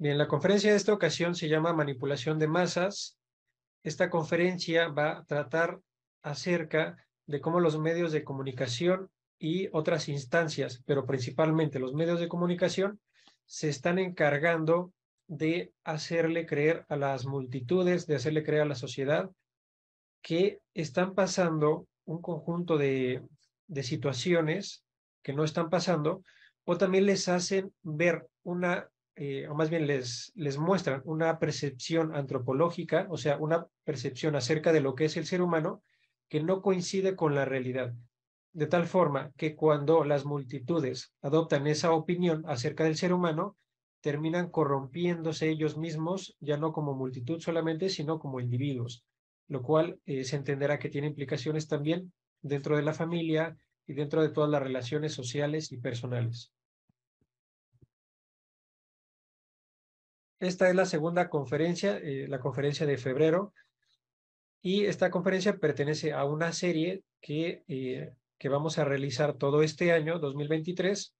Bien, la conferencia de esta ocasión se llama Manipulación de Masas. Esta conferencia va a tratar acerca de cómo los medios de comunicación y otras instancias, pero principalmente los medios de comunicación, se están encargando de hacerle creer a las multitudes, de hacerle creer a la sociedad que están pasando un conjunto de situaciones que no están pasando, o también les hacen ver o más bien les muestran una percepción antropológica, o sea, una percepción acerca de lo que es el ser humano que no coincide con la realidad. De tal forma que cuando las multitudes adoptan esa opinión acerca del ser humano, terminan corrompiéndose ellos mismos, ya no como multitud solamente, sino como individuos, lo cual se entenderá que tiene implicaciones también dentro de la familia y dentro de todas las relaciones sociales y personales. Esta es la segunda conferencia, la conferencia de febrero, y esta conferencia pertenece a una serie que vamos a realizar todo este año, 2023,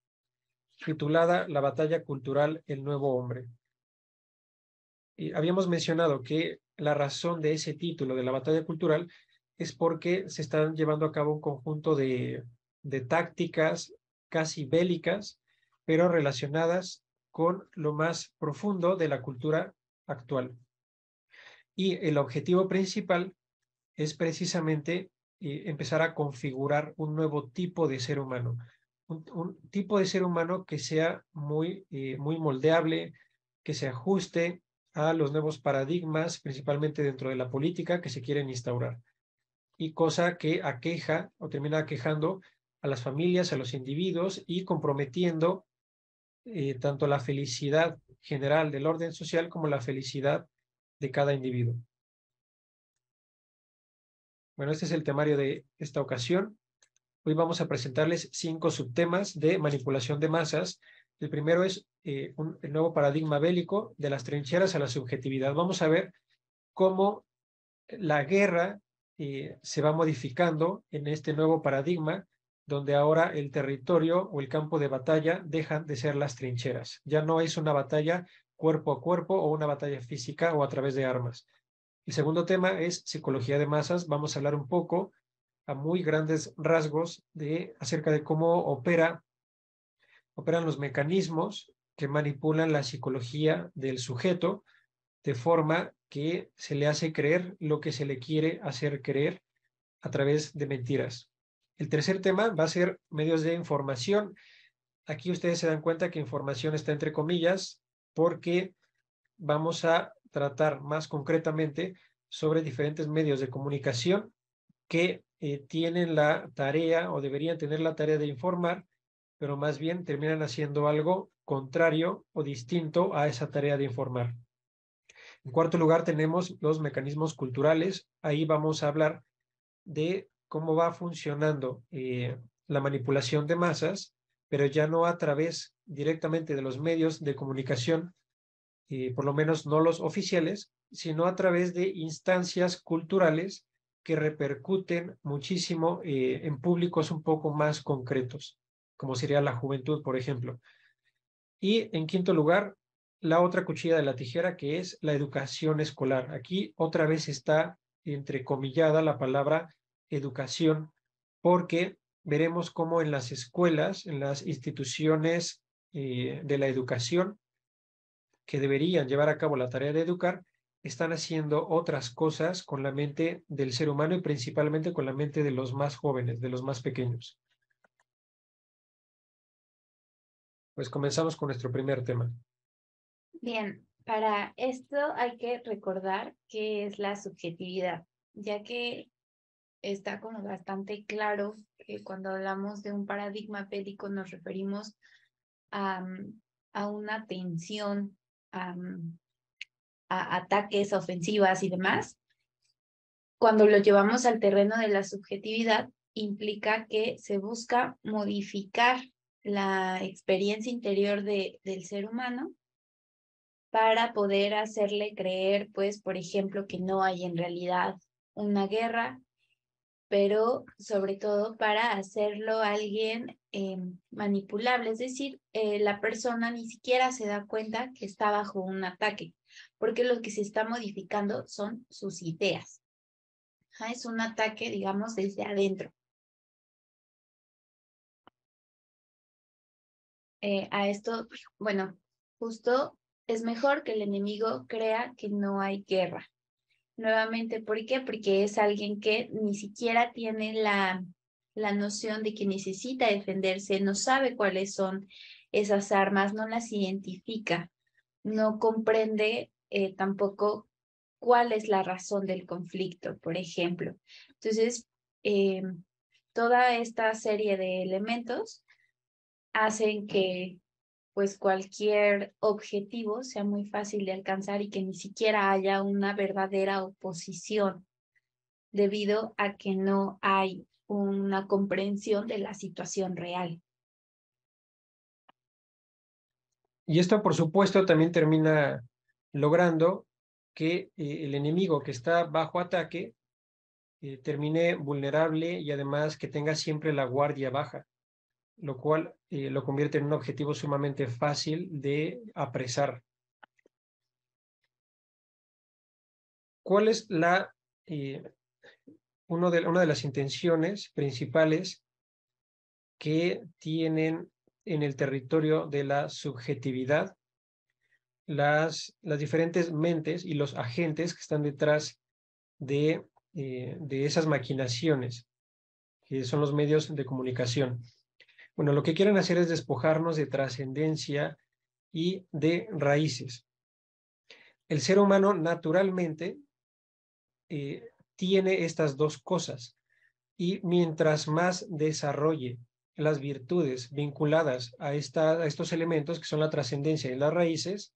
titulada La batalla cultural, el nuevo hombre. Y habíamos mencionado que la razón de ese título de la batalla cultural es porque se están llevando a cabo un conjunto de tácticas casi bélicas, pero relacionadas con lo más profundo de la cultura actual. Y el objetivo principal es precisamente empezar a configurar un nuevo tipo de ser humano, un tipo de ser humano que sea muy moldeable, que se ajuste a los nuevos paradigmas, principalmente dentro de la política que se quieren instaurar, y cosa que aqueja o termina aquejando a las familias, a los individuos y comprometiendo tanto la felicidad general del orden social como la felicidad de cada individuo. Bueno, este es el temario de esta ocasión. Hoy vamos a presentarles 5 subtemas de manipulación de masas. El primero es el nuevo paradigma bélico de las trincheras a la subjetividad. Vamos a ver cómo la guerra se va modificando en este nuevo paradigma, donde ahora el territorio o el campo de batalla dejan de ser las trincheras. Ya no es una batalla cuerpo a cuerpo o una batalla física o a través de armas. El segundo tema es psicología de masas. Vamos a hablar un poco a muy grandes rasgos acerca de cómo operan los mecanismos que manipulan la psicología del sujeto de forma que se le hace creer lo que se le quiere hacer creer a través de mentiras. El tercer tema va a ser medios de información. Aquí ustedes se dan cuenta que información está entre comillas porque vamos a tratar más concretamente sobre diferentes medios de comunicación que tienen la tarea o deberían tener la tarea de informar, pero más bien terminan haciendo algo contrario o distinto a esa tarea de informar. En cuarto lugar, tenemos los mecanismos culturales. Ahí vamos a hablar de cómo va funcionando la manipulación de masas, pero ya no a través directamente de los medios de comunicación, por lo menos no los oficiales, sino a través de instancias culturales que repercuten muchísimo en públicos un poco más concretos, como sería la juventud, por ejemplo. Y en quinto lugar, la otra cuchilla de la tijera, que es la educación escolar. Aquí otra vez está entrecomillada la palabra educación, porque veremos cómo en las escuelas, en las instituciones de la educación, que deberían llevar a cabo la tarea de educar, están haciendo otras cosas con la mente del ser humano y principalmente con la mente de los más jóvenes, de los más pequeños. Pues comenzamos con nuestro primer tema. Bien, para esto hay que recordar qué es la subjetividad, ya que está como bastante claro que cuando hablamos de un paradigma bélico nos referimos a, a una tensión, a, a ataques, ofensivas y demás. Cuando lo llevamos al terreno de la subjetividad, implica que se busca modificar la experiencia interior del ser humano para poder hacerle creer, pues, por ejemplo, que no hay en realidad una guerra, pero sobre todo para hacerlo alguien manipulable, es decir, la persona ni siquiera se da cuenta que está bajo un ataque, porque lo que se está modificando son sus ideas. Es un ataque, digamos, desde adentro. A esto, bueno, justo es mejor que el enemigo crea que no hay guerra. Nuevamente, ¿por qué? Porque es alguien que ni siquiera tiene la noción de que necesita defenderse, no sabe cuáles son esas armas, no las identifica, no comprende tampoco cuál es la razón del conflicto, por ejemplo. Entonces, eh, toda esta serie de elementos hacen que pues cualquier objetivo sea muy fácil de alcanzar y que ni siquiera haya una verdadera oposición debido a que no hay una comprensión de la situación real. Y esto, por supuesto, también termina logrando que el enemigo que está bajo ataque termine vulnerable y además que tenga siempre la guardia baja, lo cual lo convierte en un objetivo sumamente fácil de apresar. ¿Cuál es una de las intenciones principales que tienen en el territorio de la subjetividad las diferentes mentes y los agentes que están detrás de esas maquinaciones, que son los medios de comunicación? Bueno, lo que quieren hacer es despojarnos de trascendencia y de raíces. El ser humano naturalmente tiene estas dos cosas y mientras más desarrolle las virtudes vinculadas a estos elementos que son la trascendencia y las raíces,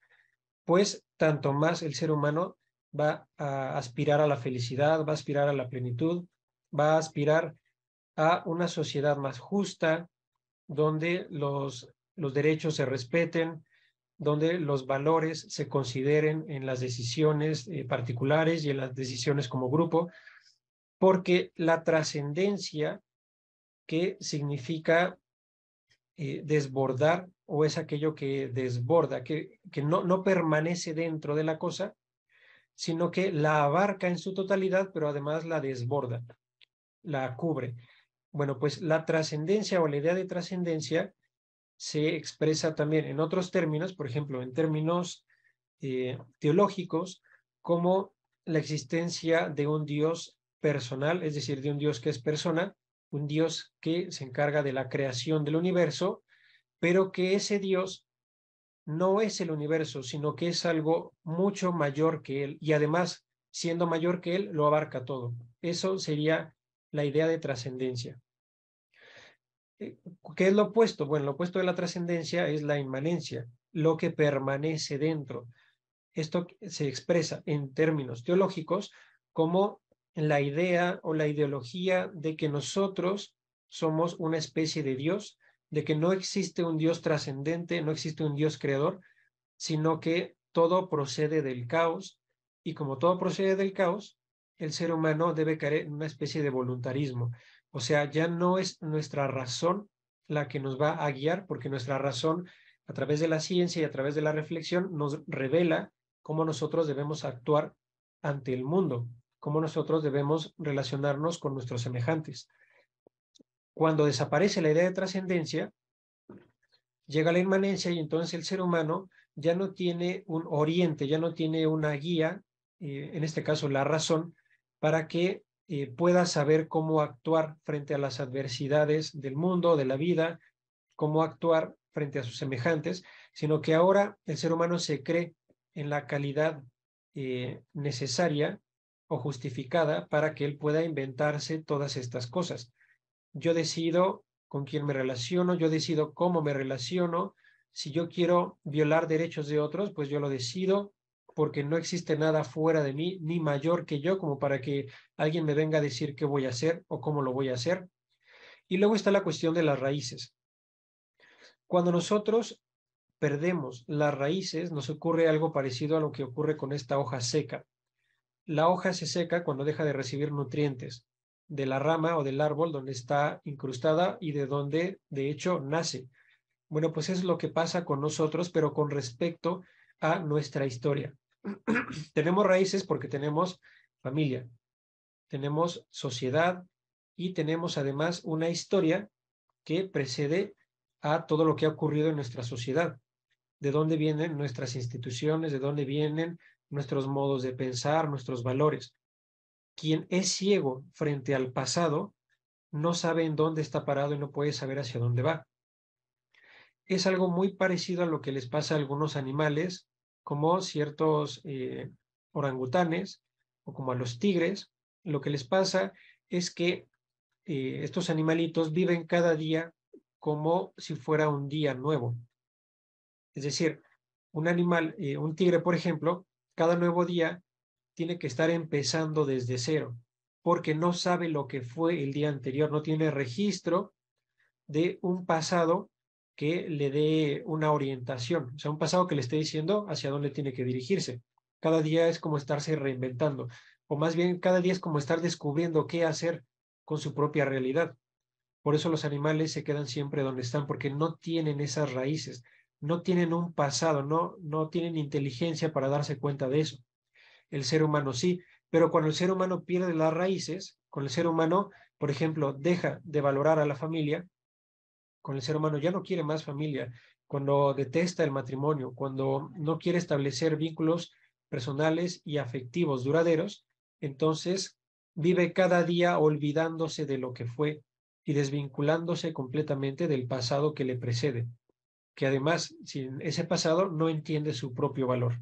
pues tanto más el ser humano va a aspirar a la felicidad, va a aspirar a la plenitud, va a aspirar a una sociedad más justa, donde los derechos se respeten, donde los valores se consideren en las decisiones particulares y en las decisiones como grupo, porque la trascendencia, que significa desbordar, o es aquello que desborda, que no permanece dentro de la cosa, sino que la abarca en su totalidad, pero además la desborda, la cubre. Bueno, pues la trascendencia o la idea de trascendencia se expresa también en otros términos, por ejemplo, en términos teológicos, como la existencia de un Dios personal, es decir, de un Dios que es persona, un Dios que se encarga de la creación del universo, pero que ese Dios no es el universo, sino que es algo mucho mayor que él, y además, siendo mayor que él, lo abarca todo. Eso sería la idea de trascendencia. ¿Qué es lo opuesto? Bueno, lo opuesto de la trascendencia es la inmanencia, lo que permanece dentro. Esto se expresa en términos teológicos como la idea o la ideología de que nosotros somos una especie de Dios, de que no existe un Dios trascendente, no existe un Dios creador, sino que todo procede del caos, y como todo procede del caos, el ser humano debe caer en una especie de voluntarismo. O sea, ya no es nuestra razón la que nos va a guiar, porque nuestra razón, a través de la ciencia y a través de la reflexión, nos revela cómo nosotros debemos actuar ante el mundo, cómo nosotros debemos relacionarnos con nuestros semejantes. Cuando desaparece la idea de trascendencia, llega la inmanencia y entonces el ser humano ya no tiene un oriente, ya no tiene una guía, en este caso la razón, para que pueda saber cómo actuar frente a las adversidades del mundo, de la vida, cómo actuar frente a sus semejantes, sino que ahora el ser humano se cree en la calidad necesaria o justificada para que él pueda inventarse todas estas cosas. Yo decido con quién me relaciono, yo decido cómo me relaciono. Si yo quiero violar derechos de otros, pues yo lo decido, porque no existe nada fuera de mí, ni mayor que yo, como para que alguien me venga a decir qué voy a hacer o cómo lo voy a hacer. Y luego está la cuestión de las raíces. Cuando nosotros perdemos las raíces, nos ocurre algo parecido a lo que ocurre con esta hoja seca. La hoja se seca cuando deja de recibir nutrientes. de la rama o del árbol donde está incrustada y de donde de hecho nace. Bueno, pues es lo que pasa con nosotros, pero con respecto a nuestra historia. Tenemos raíces porque tenemos familia, tenemos sociedad y tenemos además una historia que precede a todo lo que ha ocurrido en nuestra sociedad. De dónde vienen nuestras instituciones, de dónde vienen nuestros modos de pensar, nuestros valores. Quien es ciego frente al pasado no sabe en dónde está parado y no puede saber hacia dónde va. Es algo muy parecido a lo que les pasa a algunos animales, como ciertos orangutanes o como a los tigres. Lo que les pasa es que estos animalitos viven cada día como si fuera un día nuevo. Es decir, un animal, un tigre, por ejemplo, cada nuevo día tiene que estar empezando desde cero, porque no sabe lo que fue el día anterior, no tiene registro de un pasado que le dé una orientación, o sea, un pasado que le esté diciendo hacia dónde tiene que dirigirse. Cada día es como estarse reinventando, o más bien cada día es como estar descubriendo qué hacer con su propia realidad. Por eso los animales se quedan siempre donde están, porque no tienen esas raíces, no tienen un pasado, no tienen inteligencia para darse cuenta de eso. El ser humano sí, pero cuando el ser humano pierde las raíces, con el ser humano, por ejemplo, deja de valorar a la familia, con el ser humano ya no quiere más familia, cuando detesta el matrimonio, cuando no quiere establecer vínculos personales y afectivos duraderos, entonces vive cada día olvidándose de lo que fue y desvinculándose completamente del pasado que le precede, que además, sin ese pasado, no entiende su propio valor.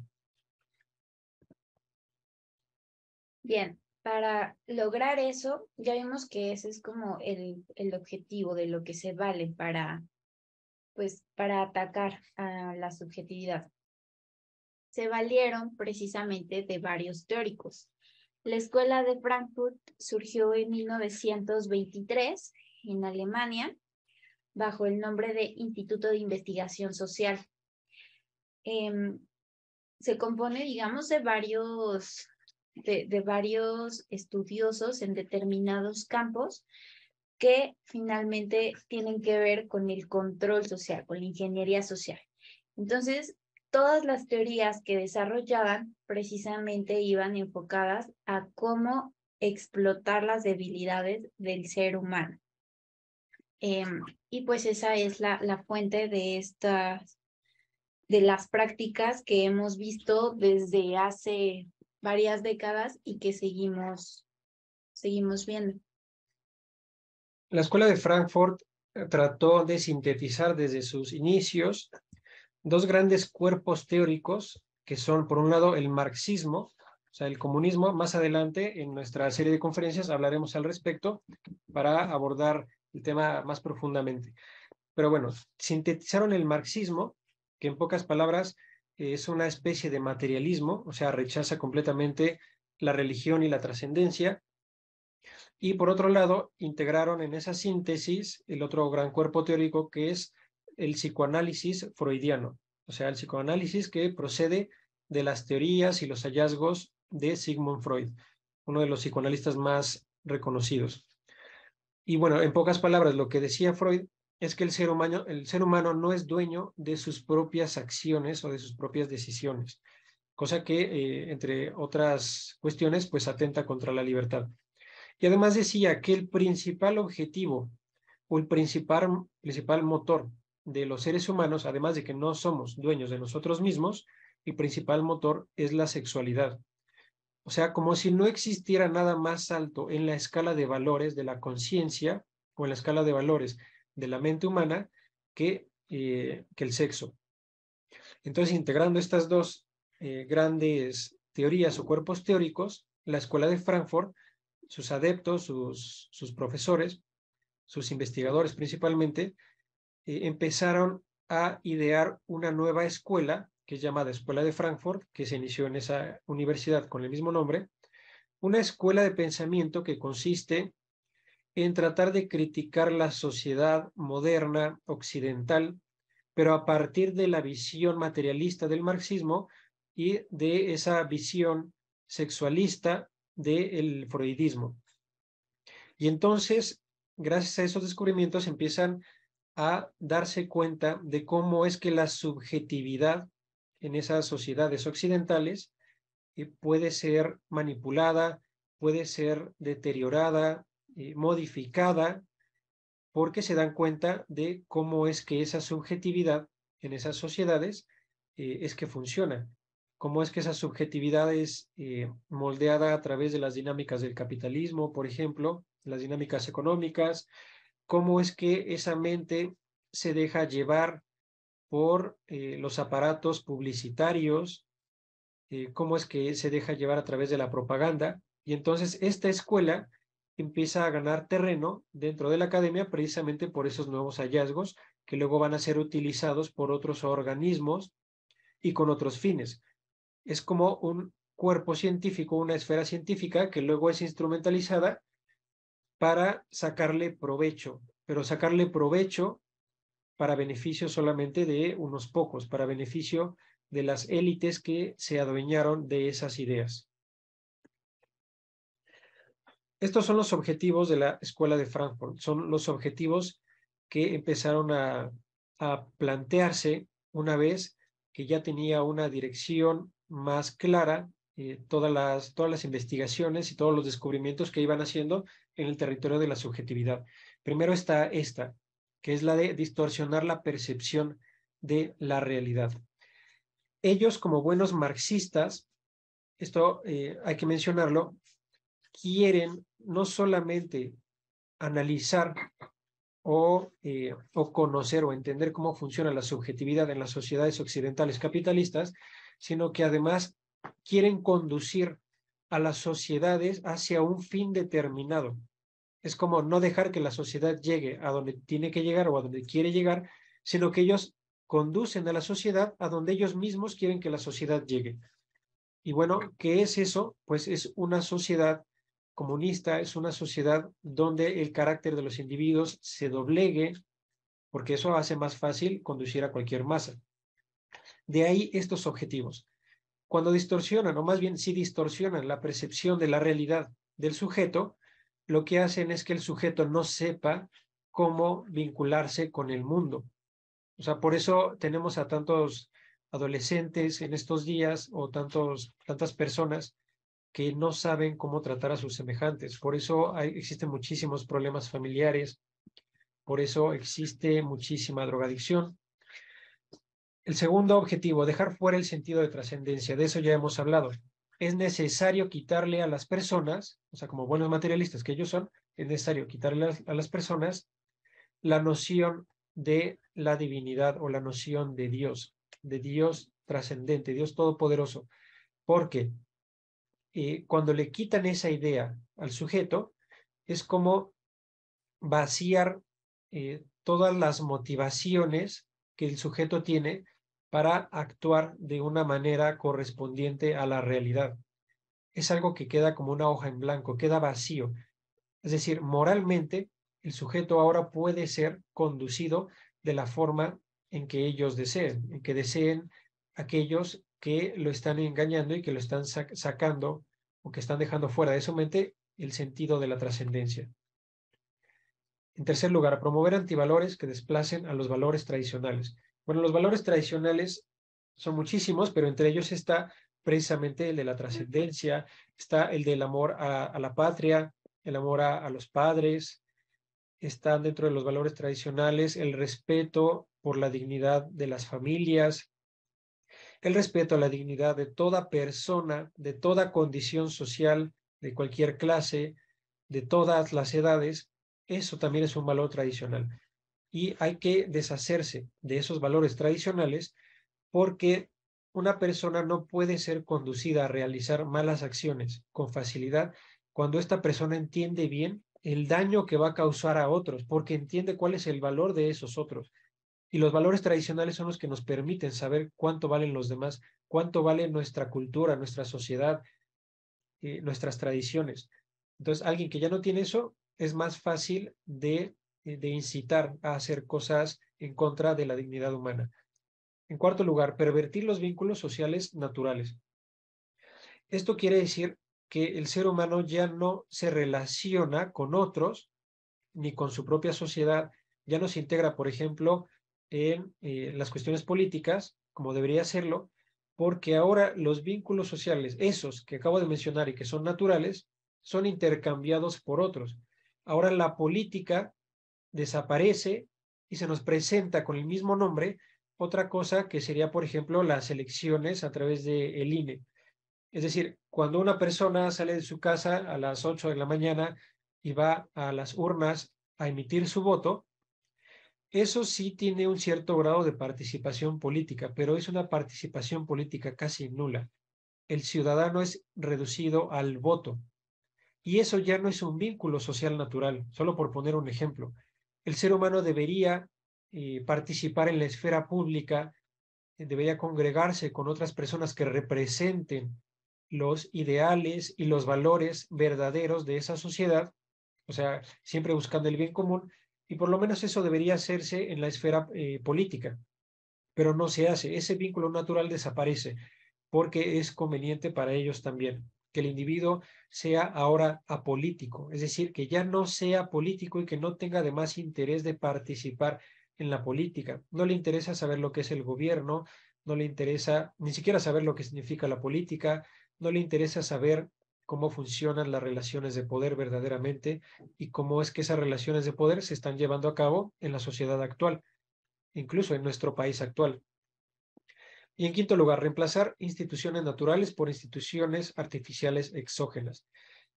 Bien, para lograr eso, ya vimos que ese es como el objetivo de lo que se vale para, pues, para atacar a la subjetividad. Se valieron precisamente de varios teóricos. La Escuela de Frankfurt surgió en 1923 en Alemania bajo el nombre de Instituto de Investigación Social. Se compone, digamos, de varios estudiosos en determinados campos que finalmente tienen que ver con el control social, con la ingeniería social. Entonces, todas las teorías que desarrollaban precisamente iban enfocadas a cómo explotar las debilidades del ser humano. Y pues esa es la fuente de las prácticas que hemos visto desde hace varias décadas y que seguimos viendo. La Escuela de Frankfurt trató de sintetizar desde sus inicios dos grandes cuerpos teóricos que son, por un lado, el marxismo, o sea, el comunismo. Más adelante, en nuestra serie de conferencias, hablaremos al respecto para abordar el tema más profundamente. Pero bueno, sintetizaron el marxismo, que en pocas palabras es una especie de materialismo, o sea, rechaza completamente la religión y la trascendencia. Y por otro lado, integraron en esa síntesis el otro gran cuerpo teórico que es el psicoanálisis freudiano, o sea, el psicoanálisis que procede de las teorías y los hallazgos de Sigmund Freud, uno de los psicoanalistas más reconocidos. Y bueno, en pocas palabras, lo que decía Freud es que el ser humano no es dueño de sus propias acciones o de sus propias decisiones, cosa que, entre otras cuestiones, pues atenta contra la libertad. Y además decía que el principal objetivo o el principal motor de los seres humanos, además de que no somos dueños de nosotros mismos, el principal motor es la sexualidad. O sea, como si no existiera nada más alto en la escala de valores de la conciencia o en la escala de valores de la mente humana que el sexo. Entonces, integrando estas dos grandes teorías o cuerpos teóricos, la Escuela de Frankfurt, sus adeptos, sus profesores, sus investigadores principalmente, empezaron a idear una nueva escuela que es llamada Escuela de Frankfurt, que se inició en esa universidad con el mismo nombre, una escuela de pensamiento que consiste en tratar de criticar la sociedad moderna occidental, pero a partir de la visión materialista del marxismo y de esa visión sexualista del freudismo. Y entonces, gracias a esos descubrimientos, empiezan a darse cuenta de cómo es que la subjetividad en esas sociedades occidentales puede ser manipulada, puede ser deteriorada, modificada, porque se dan cuenta de cómo es que esa subjetividad en esas sociedades es que funciona, cómo es que esa subjetividad es moldeada a través de las dinámicas del capitalismo, por ejemplo, las dinámicas económicas, cómo es que esa mente se deja llevar por los aparatos publicitarios, cómo es que se deja llevar a través de la propaganda. Y entonces esta escuela empieza a ganar terreno dentro de la academia precisamente por esos nuevos hallazgos que luego van a ser utilizados por otros organismos y con otros fines. Es como un cuerpo científico, una esfera científica que luego es instrumentalizada para sacarle provecho, pero sacarle provecho para beneficio solamente de unos pocos, para beneficio de las élites que se adueñaron de esas ideas. Estos son los objetivos de la Escuela de Frankfurt, son los objetivos que empezaron a plantearse una vez que ya tenía una dirección más clara, todas las investigaciones y todos los descubrimientos que iban haciendo en el territorio de la subjetividad. Primero está esta, que es la de distorsionar la percepción de la realidad. Ellos, como buenos marxistas, esto hay que mencionarlo, quieren no solamente analizar o conocer o entender cómo funciona la subjetividad en las sociedades occidentales capitalistas, sino que además quieren conducir a las sociedades hacia un fin determinado. Es como no dejar que la sociedad llegue a donde tiene que llegar o a donde quiere llegar, sino que ellos conducen a la sociedad a donde ellos mismos quieren que la sociedad llegue. Y bueno, ¿qué es eso? Pues es una sociedad comunista, es una sociedad donde el carácter de los individuos se doblegue, porque eso hace más fácil conducir a cualquier masa. De ahí estos objetivos. Cuando distorsionan, o más bien si distorsionan la percepción de la realidad del sujeto, lo que hacen es que el sujeto no sepa cómo vincularse con el mundo. O sea, por eso tenemos a tantos adolescentes en estos días o tantas personas que no saben cómo tratar a sus semejantes. Por eso existen muchísimos problemas familiares, por eso existe muchísima drogadicción. El segundo objetivo, dejar fuera el sentido de trascendencia. De eso ya hemos hablado. Es necesario quitarle a las personas, o sea, como buenos materialistas que ellos son, es necesario quitarle a las personas la noción de la divinidad o la noción de Dios trascendente, Dios todopoderoso. Porque cuando le quitan esa idea al sujeto, es como vaciar todas las motivaciones que el sujeto tiene para actuar de una manera correspondiente a la realidad. Es algo que queda como una hoja en blanco, queda vacío. Es decir, moralmente, el sujeto ahora puede ser conducido de la forma en que ellos deseen, en que deseen aquellos que lo están engañando y que lo están sacando o que están dejando fuera de su mente el sentido de la trascendencia. En tercer lugar, promover antivalores que desplacen a los valores tradicionales. Bueno, los valores tradicionales son muchísimos, pero entre ellos está precisamente el de la trascendencia, está el del amor a la patria, el amor a los padres, están dentro de los valores tradicionales el respeto por la dignidad de las familias, el respeto a la dignidad de toda persona, de toda condición social, de cualquier clase, de todas las edades. Eso también es un valor tradicional. Y hay que deshacerse de esos valores tradicionales porque una persona no puede ser conducida a realizar malas acciones con facilidad cuando esta persona entiende bien el daño que va a causar a otros, porque entiende cuál es el valor de esos otros. Y los valores tradicionales son los que nos permiten saber cuánto valen los demás, cuánto vale nuestra cultura, nuestra sociedad, nuestras tradiciones. Entonces, alguien que ya no tiene eso, es más fácil de incitar a hacer cosas en contra de la dignidad humana. En cuarto lugar, pervertir los vínculos sociales naturales. Esto quiere decir que el ser humano ya no se relaciona con otros ni con su propia sociedad, ya no se integra, por ejemplo, en las cuestiones políticas, como debería hacerlo, porque ahora los vínculos sociales, esos que acabo de mencionar y que son naturales, son intercambiados por otros. Ahora la política desaparece y se nos presenta con el mismo nombre otra cosa que sería, por ejemplo, las elecciones a través del INE. Es decir, cuando una persona sale de su casa a las 8 de la mañana y va a las urnas a emitir su voto, eso sí tiene un cierto grado de participación política, pero es una participación política casi nula. El ciudadano es reducido al voto y eso ya no es un vínculo social natural, solo por poner un ejemplo. El ser humano debería participar en la esfera pública, debería congregarse con otras personas que representen los ideales y los valores verdaderos de esa sociedad, o sea, siempre buscando el bien común, y por lo menos eso debería hacerse en la esfera política, pero no se hace. Ese vínculo natural desaparece porque es conveniente para ellos también que el individuo sea ahora apolítico, es decir, que ya no sea político y que no tenga además interés de participar en la política. No le interesa saber lo que es el gobierno, no le interesa ni siquiera saber lo que significa la política, no le interesa saber cómo funcionan las relaciones de poder verdaderamente y cómo es que esas relaciones de poder se están llevando a cabo en la sociedad actual, incluso en nuestro país actual. Y en quinto lugar, reemplazar instituciones naturales por instituciones artificiales exógenas.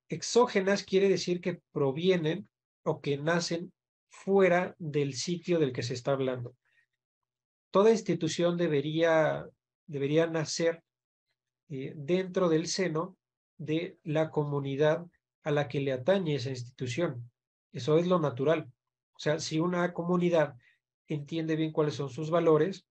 Exógenas quiere decir que provienen o que nacen fuera del sitio del que se está hablando. Toda institución debería nacer dentro del seno de la comunidad a la que le atañe esa institución. Eso es lo natural. O sea, si una comunidad entiende bien cuáles son sus valores,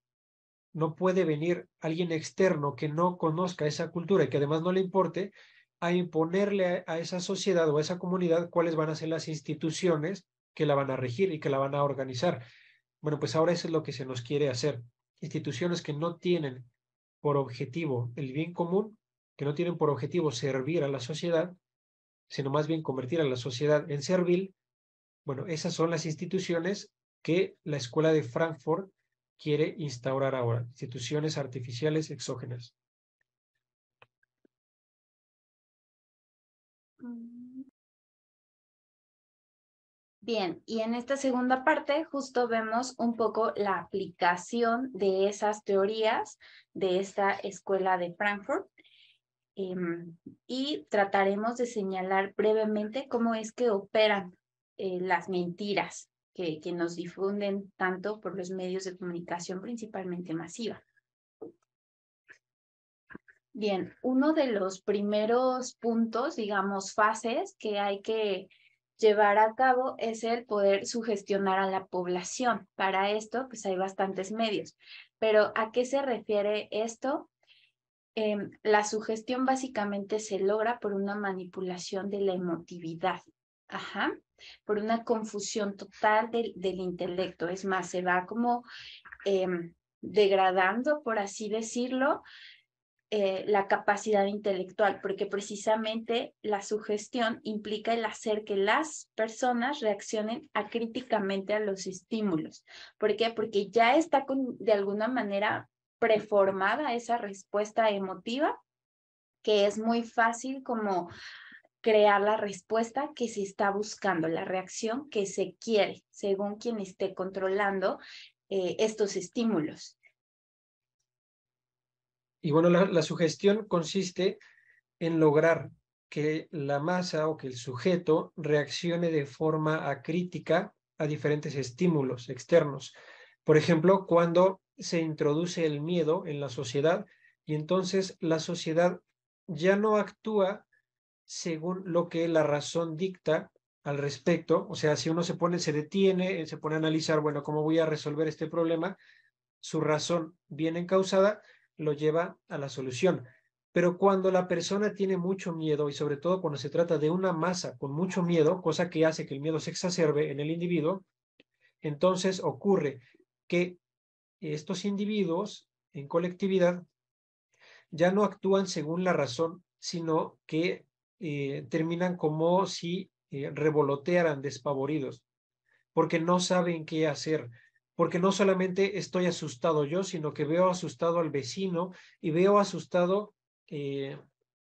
no puede venir alguien externo que no conozca esa cultura y que además no le importe a imponerle a esa sociedad o a esa comunidad cuáles van a ser las instituciones que la van a regir y que la van a organizar. Bueno, pues ahora eso es lo que se nos quiere hacer. Instituciones que no tienen por objetivo el bien común, que no tienen por objetivo servir a la sociedad, sino más bien convertir a la sociedad en servil. Bueno, esas son las instituciones que la Escuela de Frankfurt quiere instaurar ahora, instituciones artificiales exógenas. Bien, y en esta segunda parte justo vemos un poco la aplicación de esas teorías de esta escuela de Frankfurt y trataremos de señalar brevemente cómo es que operan las mentiras que nos difunden tanto por los medios de comunicación, principalmente masiva. Bien, uno de los primeros puntos, digamos, fases que hay que llevar a cabo es el poder sugestionar a la población. Para esto, pues hay bastantes medios. Pero ¿a qué se refiere esto? La sugestión básicamente se logra por una manipulación de la emotividad. Ajá. Por una confusión total del intelecto. Es más, se va como degradando, por así decirlo, la capacidad intelectual, porque precisamente la sugestión implica el hacer que las personas reaccionen acríticamente a los estímulos. ¿Por qué? Porque ya está de alguna manera preformada esa respuesta emotiva, que es muy fácil como crear la respuesta que se está buscando, la reacción que se quiere, según quien esté controlando estos estímulos. Y bueno, la sugestión consiste en lograr que la masa o que el sujeto reaccione de forma acrítica a diferentes estímulos externos. Por ejemplo, cuando se introduce el miedo en la sociedad y entonces la sociedad ya no actúa según lo que la razón dicta al respecto. O sea, si uno se detiene, se pone a analizar, bueno, ¿cómo voy a resolver este problema? Su razón bien encausada lo lleva a la solución. Pero cuando la persona tiene mucho miedo y sobre todo cuando se trata de una masa con mucho miedo, cosa que hace que el miedo se exacerbe en el individuo, entonces ocurre que estos individuos en colectividad ya no actúan según la razón, sino que terminan como si revolotearan despavoridos, porque no saben qué hacer, porque no solamente estoy asustado yo, sino que veo asustado al vecino y veo asustado,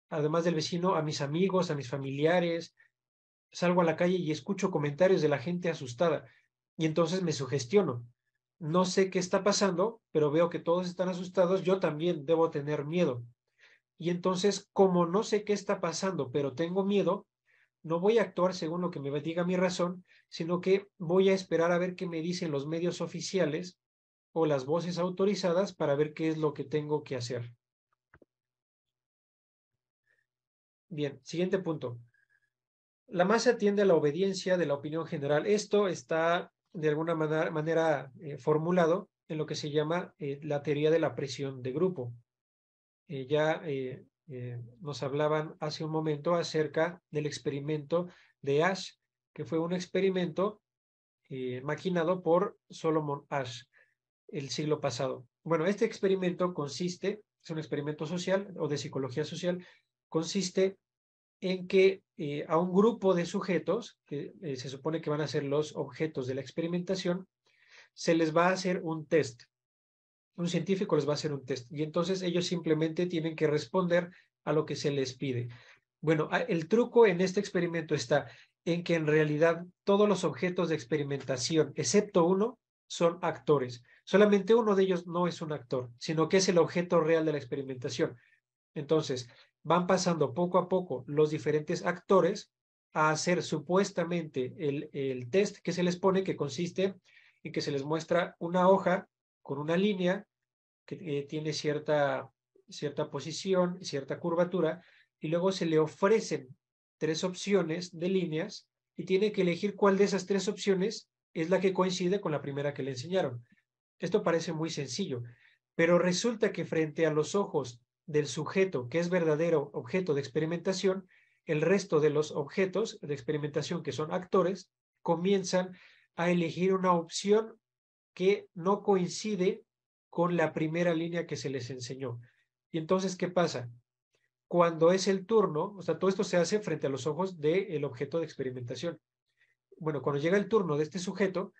además del vecino, a mis amigos, a mis familiares. Salgo a la calle y escucho comentarios de la gente asustada y entonces me sugestiono. No sé qué está pasando, pero veo que todos están asustados, yo también debo tener miedo. Y entonces, como no sé qué está pasando, pero tengo miedo, no voy a actuar según lo que me diga mi razón, sino que voy a esperar a ver qué me dicen los medios oficiales o las voces autorizadas para ver qué es lo que tengo que hacer. Bien, siguiente punto. La masa tiende a la obediencia de la opinión general. Esto está de alguna manera formulado en lo que se llama la teoría de la presión de grupo. Nos hablaban hace un momento acerca del experimento de Ash, que fue un experimento maquinado por Solomon Ash el siglo pasado. Bueno, este experimento consiste, es un experimento social o de psicología social, consiste en que a un grupo de sujetos, que se supone que van a ser los objetos de la experimentación, se les va a hacer un test. Un científico les va a hacer un test y entonces ellos simplemente tienen que responder a lo que se les pide. Bueno, el truco en este experimento está en que en realidad todos los objetos de experimentación, excepto uno, son actores. Solamente uno de ellos no es un actor, sino que es el objeto real de la experimentación. Entonces, van pasando poco a poco los diferentes actores a hacer supuestamente el test que se les pone, que consiste en que se les muestra una hoja con una línea que tiene cierta posición, cierta curvatura, y luego se le ofrecen 3 opciones de líneas y tiene que elegir cuál de esas 3 opciones es la que coincide con la primera que le enseñaron. Esto parece muy sencillo, pero resulta que frente a los ojos del sujeto, que es verdadero objeto de experimentación, el resto de los objetos de experimentación, que son actores, comienzan a elegir una opción que no coincide con la primera línea que se les enseñó. Y entonces, ¿qué pasa? Cuando es el turno, o sea, todo esto se hace frente a los ojos del objeto de experimentación. Bueno, cuando llega el turno de este sujeto,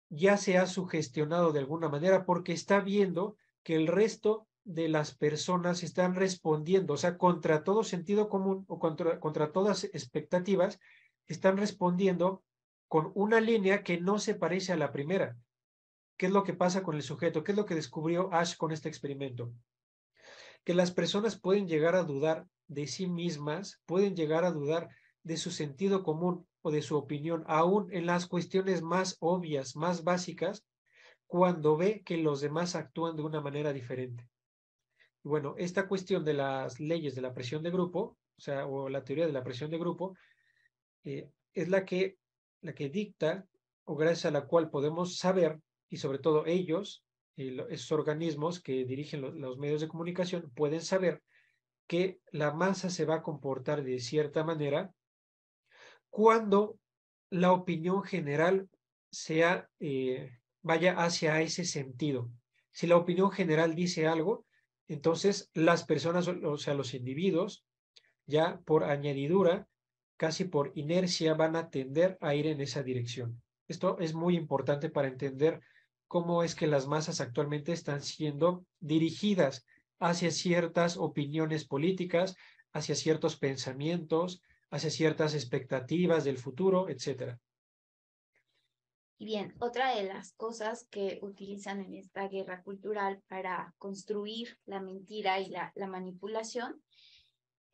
ya se ha sugestionado de alguna manera porque está viendo que el resto de las personas están respondiendo, o sea, contra todo sentido común o contra todas expectativas, están respondiendo con una línea que no se parece a la primera. ¿Qué es lo que pasa con el sujeto? ¿Qué es lo que descubrió Ash con este experimento? Que las personas pueden llegar a dudar de sí mismas, pueden llegar a dudar de su sentido común o de su opinión, aún en las cuestiones más obvias, más básicas, cuando ve que los demás actúan de una manera diferente. Bueno, esta cuestión de las leyes de la presión de grupo, o sea, o la teoría de la presión de grupo, es la que dicta o gracias a la cual podemos saber, y sobre todo ellos, esos organismos que dirigen los medios de comunicación, pueden saber que la masa se va a comportar de cierta manera cuando la opinión general vaya hacia ese sentido. Si la opinión general dice algo, entonces las personas, o sea, los individuos, ya por añadidura, casi por inercia, van a tender a ir en esa dirección. Esto es muy importante para entender cómo es que las masas actualmente están siendo dirigidas hacia ciertas opiniones políticas, hacia ciertos pensamientos, hacia ciertas expectativas del futuro, etcétera. Y bien, otra de las cosas que utilizan en esta guerra cultural para construir la mentira y la manipulación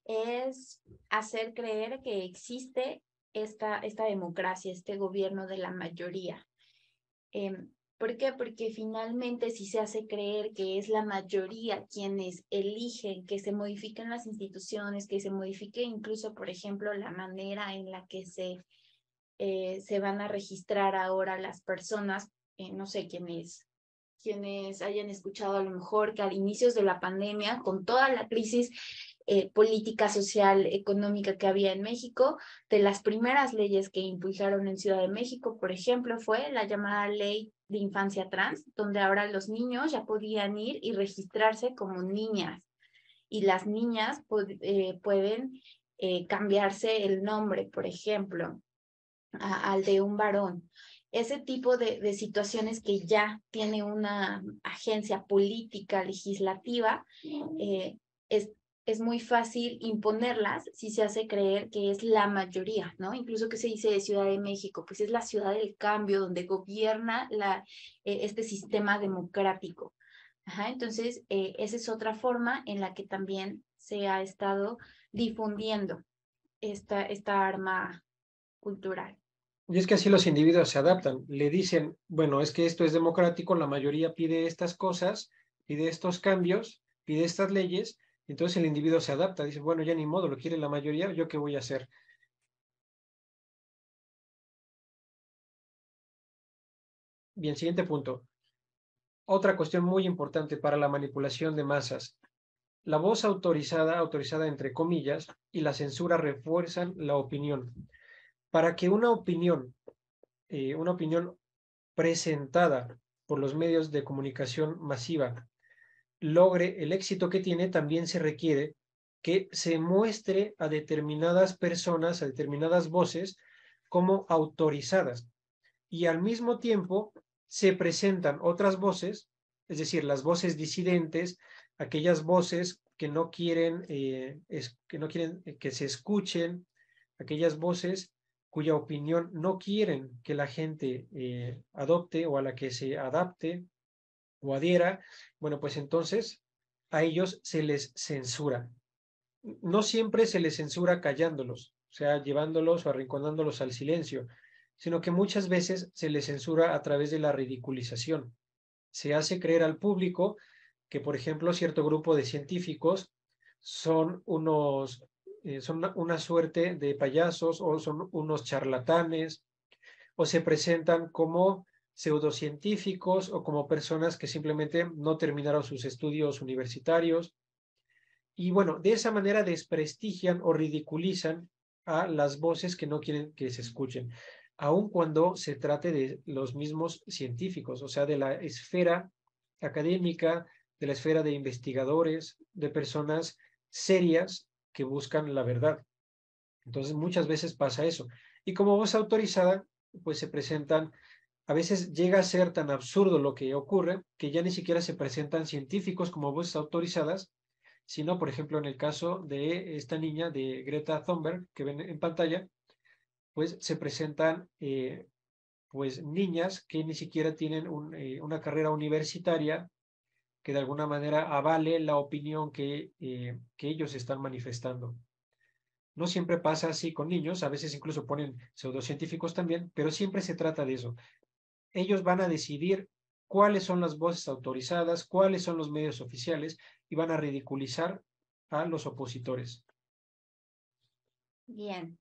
es hacer creer que existe esta democracia, este gobierno de la mayoría. ¿Por qué? Porque finalmente si se hace creer que es la mayoría quienes eligen que se modifiquen las instituciones, que se modifique incluso, por ejemplo, la manera en la que se van a registrar ahora las personas, no sé, quienes hayan escuchado a lo mejor que al inicios de la pandemia, con toda la crisis política, social, económica que había en México, de las primeras leyes que impulsaron en Ciudad de México, por ejemplo, fue la llamada Ley de Infancia Trans, donde ahora los niños ya podían ir y registrarse como niñas y las niñas pueden cambiarse el nombre, por ejemplo, al de un varón. Ese tipo de situaciones que ya tiene una agencia política, legislativa, eh, es, es muy fácil imponerlas si se hace creer que es la mayoría, ¿no? Incluso que se dice de Ciudad de México, pues es la ciudad del cambio, donde gobierna este sistema democrático. Ajá, entonces, esa es otra forma en la que también se ha estado difundiendo esta arma cultural. Y es que así los individuos se adaptan. Le dicen, bueno, es que esto es democrático, la mayoría pide estas cosas, pide estos cambios, pide estas leyes, entonces el individuo se adapta, dice, bueno, ya ni modo, lo quiere la mayoría, ¿yo qué voy a hacer? Bien, siguiente punto. Otra cuestión muy importante para la manipulación de masas. La voz autorizada, autorizada entre comillas, y la censura refuerzan la opinión. Para que una opinión presentada por los medios de comunicación masiva logre el éxito que tiene, también se requiere que se muestre a determinadas personas, a determinadas voces, como autorizadas. Y al mismo tiempo se presentan otras voces, es decir, las voces disidentes, aquellas voces que no quieren que se escuchen, aquellas voces cuya opinión no quieren que la gente adopte o a la que se adapte o adhiera, bueno, pues entonces a ellos se les censura. No siempre se les censura callándolos, o sea, llevándolos o arrinconándolos al silencio, sino que muchas veces se les censura a través de la ridiculización. Se hace creer al público que, por ejemplo, cierto grupo de científicos son una suerte de payasos o son unos charlatanes o se presentan como pseudocientíficos o como personas que simplemente no terminaron sus estudios universitarios. Y bueno, de esa manera desprestigian o ridiculizan a las voces que no quieren que se escuchen, aun cuando se trate de los mismos científicos, o sea, de la esfera académica, de la esfera de investigadores, de personas serias que buscan la verdad. Entonces, muchas veces pasa eso. Y como voz autorizada, pues se presentan, a veces llega a ser tan absurdo lo que ocurre que ya ni siquiera se presentan científicos como voces autorizadas, sino, por ejemplo, en el caso de esta niña de Greta Thunberg que ven en pantalla, pues se presentan pues niñas que ni siquiera tienen una carrera universitaria que de alguna manera avale la opinión que ellos están manifestando. No siempre pasa así con niños, a veces incluso ponen pseudocientíficos también, pero siempre se trata de eso. Ellos van a decidir cuáles son las voces autorizadas, cuáles son los medios oficiales y van a ridiculizar a los opositores. Bien,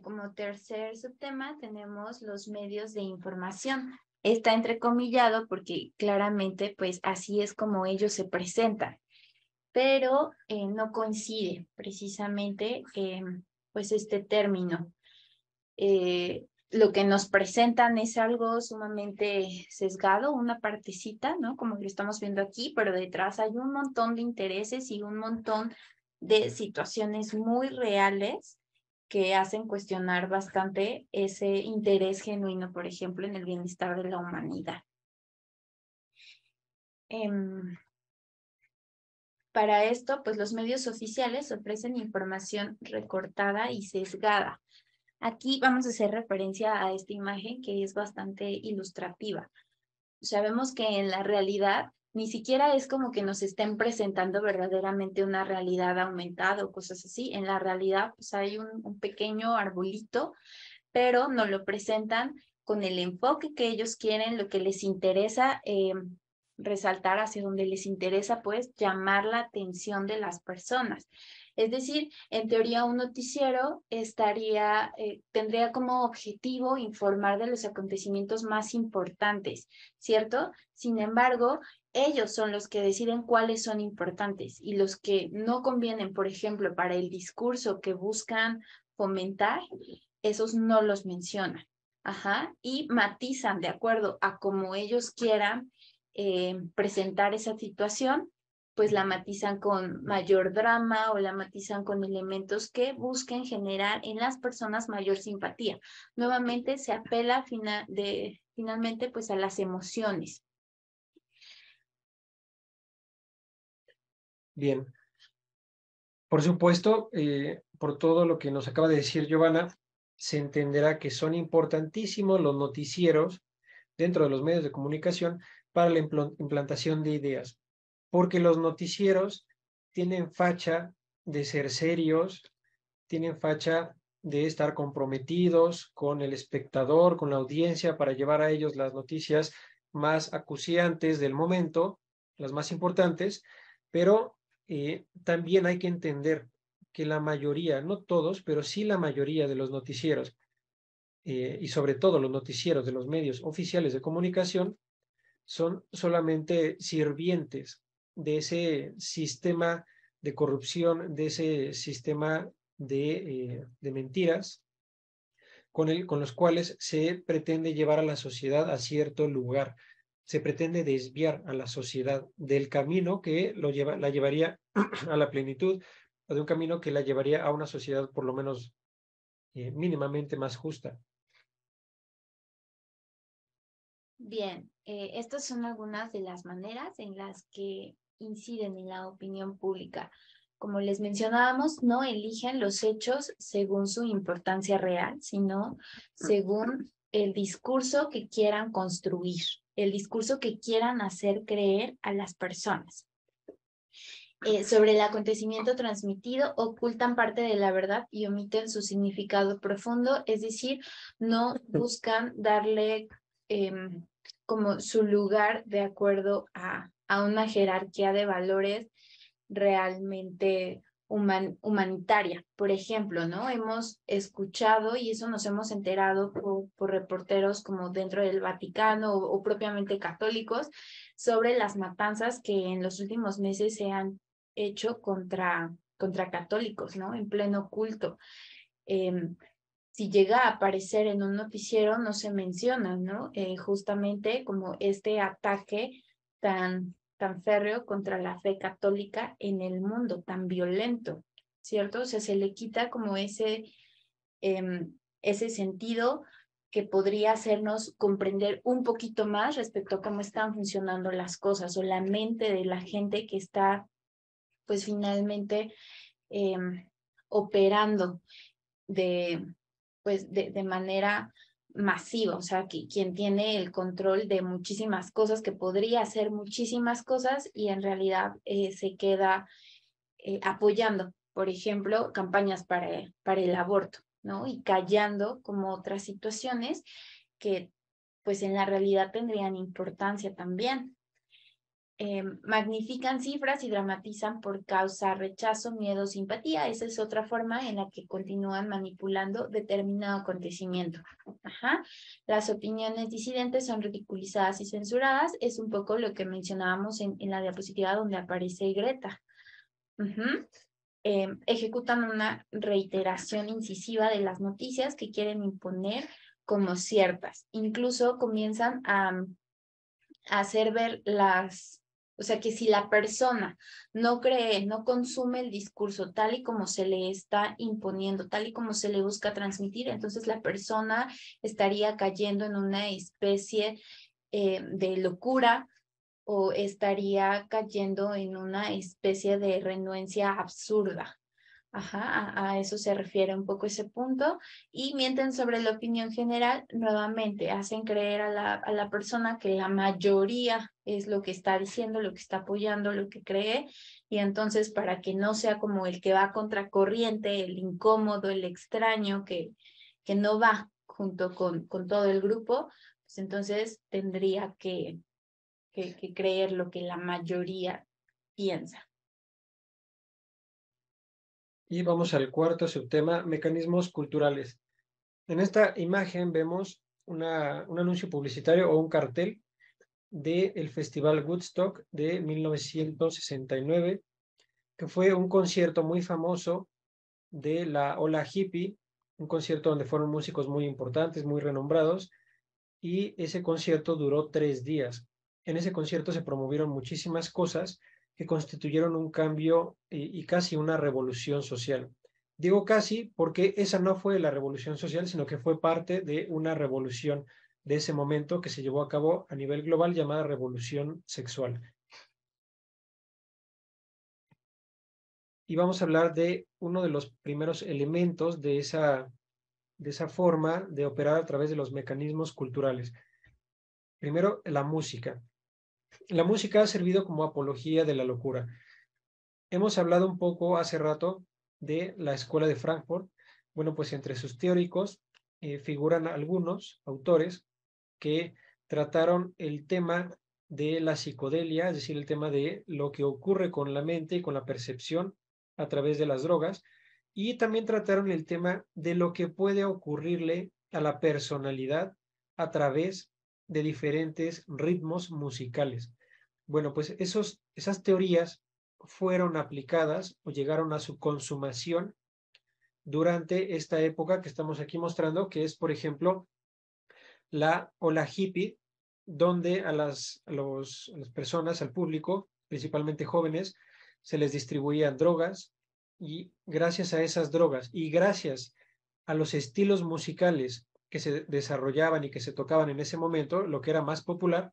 como tercer subtema tenemos los medios de información. Está entrecomillado porque claramente pues así es como ellos se presentan, pero no coincide precisamente pues este término. Lo que nos presentan es algo sumamente sesgado, una partecita, ¿no? Como lo estamos viendo aquí, pero detrás hay un montón de intereses y un montón de situaciones muy reales que hacen cuestionar bastante ese interés genuino, por ejemplo, en el bienestar de la humanidad. Para esto, pues los medios oficiales ofrecen información recortada y sesgada. Aquí vamos a hacer referencia a esta imagen que es bastante ilustrativa. Sabemos que en la realidad ni siquiera es como que nos estén presentando verdaderamente una realidad aumentada o cosas así. En la realidad pues hay un pequeño arbolito, pero nos lo presentan con el enfoque que ellos quieren, lo que les interesa resaltar, hacia donde les interesa pues llamar la atención de las personas. Es decir, en teoría un noticiero tendría como objetivo informar de los acontecimientos más importantes, ¿cierto? Sin embargo, ellos son los que deciden cuáles son importantes y los que no convienen, por ejemplo, para el discurso que buscan fomentar, esos no los mencionan. Ajá, y matizan de acuerdo a cómo ellos quieran presentar esa situación pues la matizan con mayor drama o la matizan con elementos que busquen generar en las personas mayor simpatía. Nuevamente se apela finalmente pues a las emociones. Bien, por supuesto, por todo lo que nos acaba de decir Giovanna, se entenderá que son importantísimos los noticieros dentro de los medios de comunicación para la implantación de ideas, porque los noticieros tienen facha de ser serios, tienen facha de estar comprometidos con el espectador, con la audiencia, para llevar a ellos las noticias más acuciantes del momento, las más importantes, pero también hay que entender que la mayoría, no todos, pero sí la mayoría de los noticieros, y sobre todo los noticieros de los medios oficiales de comunicación, son solamente sirvientes de ese sistema de corrupción, de ese sistema de mentiras con los cuales se pretende llevar a la sociedad a cierto lugar. Se pretende desviar a la sociedad del camino que la llevaría a la plenitud, o de un camino que la llevaría a una sociedad por lo menos mínimamente más justa. Bien, estas son algunas de las maneras en las que inciden en la opinión pública. Como les mencionábamos, no eligen los hechos según su importancia real, sino según el discurso que quieran construir, el discurso que quieran hacer creer a las personas. Sobre el acontecimiento transmitido, ocultan parte de la verdad y omiten su significado profundo, es decir, no buscan darle como su lugar de acuerdo a una jerarquía de valores realmente humanitaria. Por ejemplo, ¿no? Hemos escuchado, y eso nos hemos enterado por reporteros como dentro del Vaticano o propiamente católicos, sobre las matanzas que en los últimos meses se han hecho contra católicos, ¿no? En pleno culto. Si llega a aparecer en un noticiero, no se menciona, ¿no? Justamente como este ataque tan férreo contra la fe católica en el mundo, tan violento, ¿cierto? O sea, se le quita como ese sentido que podría hacernos comprender un poquito más respecto a cómo están funcionando las cosas o la mente de la gente que está, pues finalmente, operando de manera masiva, o sea, quien tiene el control de muchísimas cosas, que podría hacer muchísimas cosas y en realidad se queda apoyando, por ejemplo, campañas para el aborto, ¿no? Y callando como otras situaciones que pues en la realidad tendrían importancia también. Magnifican cifras y dramatizan por causa rechazo, miedo, simpatía. Esa es otra forma en la que continúan manipulando determinado acontecimiento. Ajá. Las opiniones disidentes son ridiculizadas y censuradas. Es un poco lo que mencionábamos en la diapositiva donde aparece Greta. Ejecutan una reiteración incisiva de las noticias que quieren imponer como ciertas. Incluso comienzan a hacer ver o sea, que si la persona no cree, no consume el discurso tal y como se le está imponiendo, tal y como se le busca transmitir, entonces la persona estaría cayendo en una especie de locura o estaría cayendo en una especie de renuencia absurda. Ajá, a eso se refiere un poco ese punto. Y mienten sobre la opinión general, nuevamente hacen creer a la persona que la mayoría es lo que está diciendo, lo que está apoyando, lo que cree. Y entonces para que no sea como el que va a contracorriente, el incómodo, el extraño, que no va junto con todo el grupo, pues entonces tendría que creer lo que la mayoría piensa. Y vamos al cuarto subtema, mecanismos culturales. En esta imagen vemos un anuncio publicitario o un cartel del Festival Woodstock de 1969, que fue un concierto muy famoso de la ola hippie, un concierto donde fueron músicos muy importantes, muy renombrados, y ese concierto duró 3 días. En ese concierto se promovieron muchísimas cosas que constituyeron un cambio y casi una revolución social. Digo casi porque esa no fue la revolución social, sino que fue parte de una revolución de ese momento que se llevó a cabo a nivel global llamada revolución sexual. Y vamos a hablar de uno de los primeros elementos de esa forma de operar a través de los mecanismos culturales. Primero, la música. La música ha servido como apología de la locura. Hemos hablado un poco hace rato de la Escuela de Frankfurt. Bueno, pues entre sus teóricos figuran algunos autores que trataron el tema de la psicodelia, es decir, el tema de lo que ocurre con la mente y con la percepción a través de las drogas, y también trataron el tema de lo que puede ocurrirle a la personalidad a través de diferentes ritmos musicales. Bueno, pues esas teorías fueron aplicadas o llegaron a su consumación durante esta época que estamos aquí mostrando, que es, por ejemplo, la ola hippie, donde a las personas, al público, principalmente jóvenes, se les distribuían drogas y gracias a esas drogas y gracias a los estilos musicales que se desarrollaban y que se tocaban en ese momento, lo que era más popular